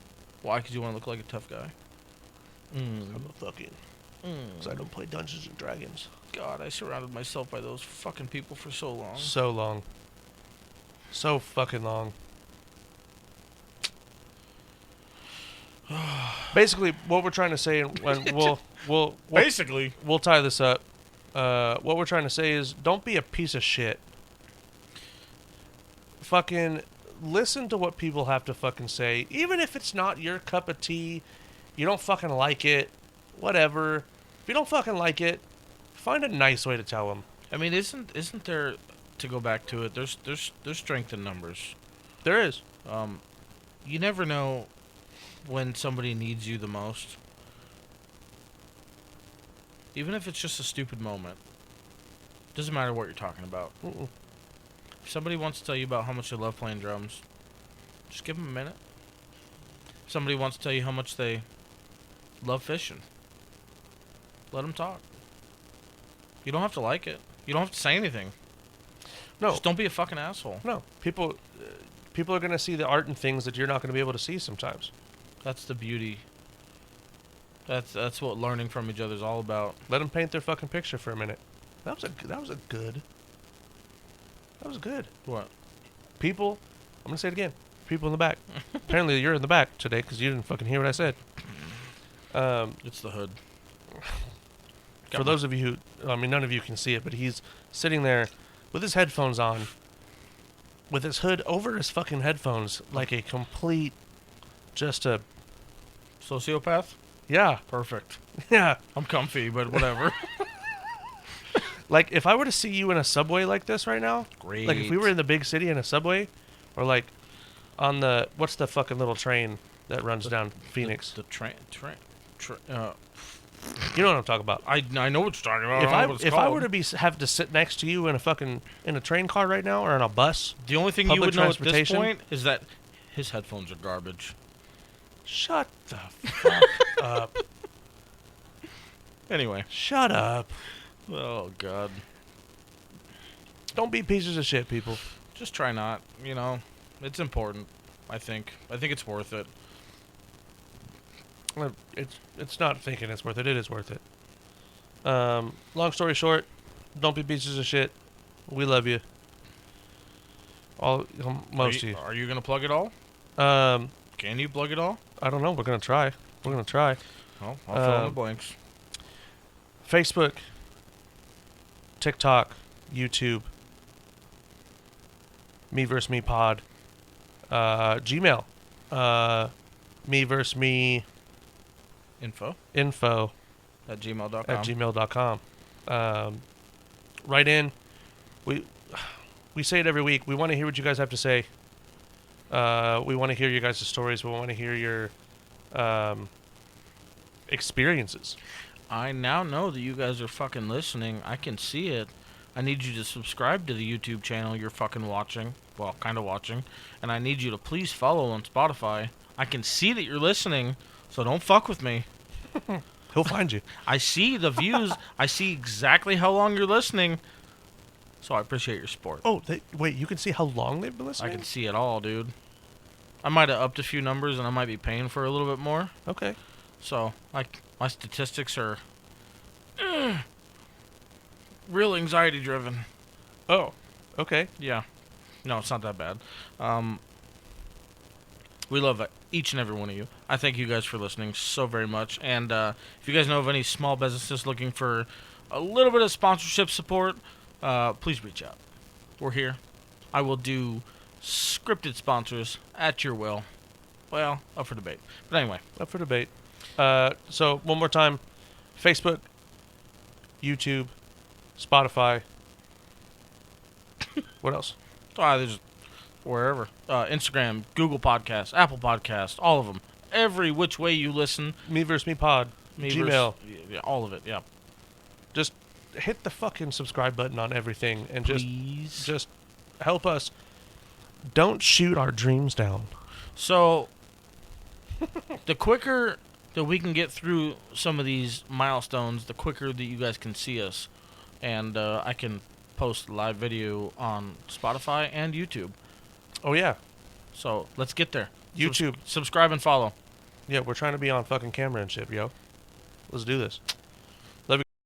Why? Because you want to look like a tough guy. I'm a fucking... Because I don't play Dungeons and Dragons. God, I surrounded myself by those fucking people for so long. So long. So fucking long. Basically, what we're trying to say, and when we'll Basically. we'll tie this up. What we're trying to say is, don't be a piece of shit. Fucking listen to what people have to fucking say, even if it's not your cup of tea. You don't fucking like it, whatever. If you don't fucking like it, find a nice way to tell them. I mean, isn't there, to go back to it? There's strength in numbers. There is. You never know when somebody needs you the most. Even if it's just a stupid moment. Doesn't matter what you're talking about. Mm-mm. If somebody wants to tell you about how much they love playing drums, just give them a minute. If somebody wants to tell you how much they love fishing, let them talk. You don't have to like it. You don't have to say anything. No. Just don't be a fucking asshole. No. People are going to see the art in things that you're not going to be able to see sometimes. That's the beauty. That's what learning from each other is all about. Let them paint their fucking picture for a minute. That was good. What? People, I'm going to say it again. People in the back. Apparently you're in the back today because you didn't fucking hear what I said. It's the hood. For those of you who, I mean, none of you can see it, but he's sitting there with his headphones on, with his hood over his fucking headphones, like a complete, just a, Sociopath? yeah, Perfect. yeah. I'm comfy, but whatever. Like, if I were to see you in a subway like this right now, Great. like if we were in the big city in a subway, or like on the, what's the fucking little train that runs down Phoenix? The train. You know what I'm talking about. I know what you're talking about. If I don't know what it's if I called. were to have to sit next to you in a train car right now, or in a bus, The only thing you public would know at this transportation? point is that his headphones are garbage. shut the fuck up. Anyway. Shut up. Oh, God. Don't be pieces of shit, people. Just try not. You know, it's important, I think. I think it's worth it. It's not thinking it's worth it. It is worth it. Long story short, don't be pieces of shit. We love you. Most of you. Are you going to plug it all? Um, Can you plug it all? I don't know. We're gonna try. Well, I'll fill in the blanks. Facebook, TikTok, YouTube, Me vs Me Pod, Gmail, Me vs Me Info at at gmail.com. gmail.com. Write in. We say it every week. We want to hear what you guys have to say. We want to hear your guys' stories. We want to hear your experiences. I now know that you guys are fucking listening. I can see it. I need you to subscribe to the YouTube channel you're fucking watching. Well, kind of watching. And I need you to please follow on Spotify. I can see that you're listening, so don't fuck with me. He'll find you. I see the views. I see exactly how long you're listening. So I appreciate your support. Oh, wait, you can see how long they've been listening? I can see it all, dude. I might have upped a few numbers and I might be paying for a little bit more. Okay. So, like, my statistics are real anxiety driven. Oh, okay. Yeah. No, it's not that bad. We love each and every one of you. I thank you guys for listening so very much. And if you guys know of any small businesses looking for a little bit of sponsorship support, please reach out. We're here. I will do scripted sponsors at your will. Well, up for debate. But anyway. Up for debate. So, one more time. Facebook, YouTube, Spotify. What else? There's wherever. Instagram, Google Podcasts, Apple Podcasts, all of them. Every which way you listen. Me vs. Me Pod. Gmail. Yeah, all of it, yeah. Just hit the fucking subscribe button on everything and Please. just help us. Don't shoot our dreams down. So, the quicker that we can get through some of these milestones, the quicker that you guys can see us. And I can post live video on Spotify and YouTube. Oh, yeah. So, let's get there. YouTube. Subscribe and follow. Yeah, we're trying to be on fucking camera and shit, yo. Let's do this.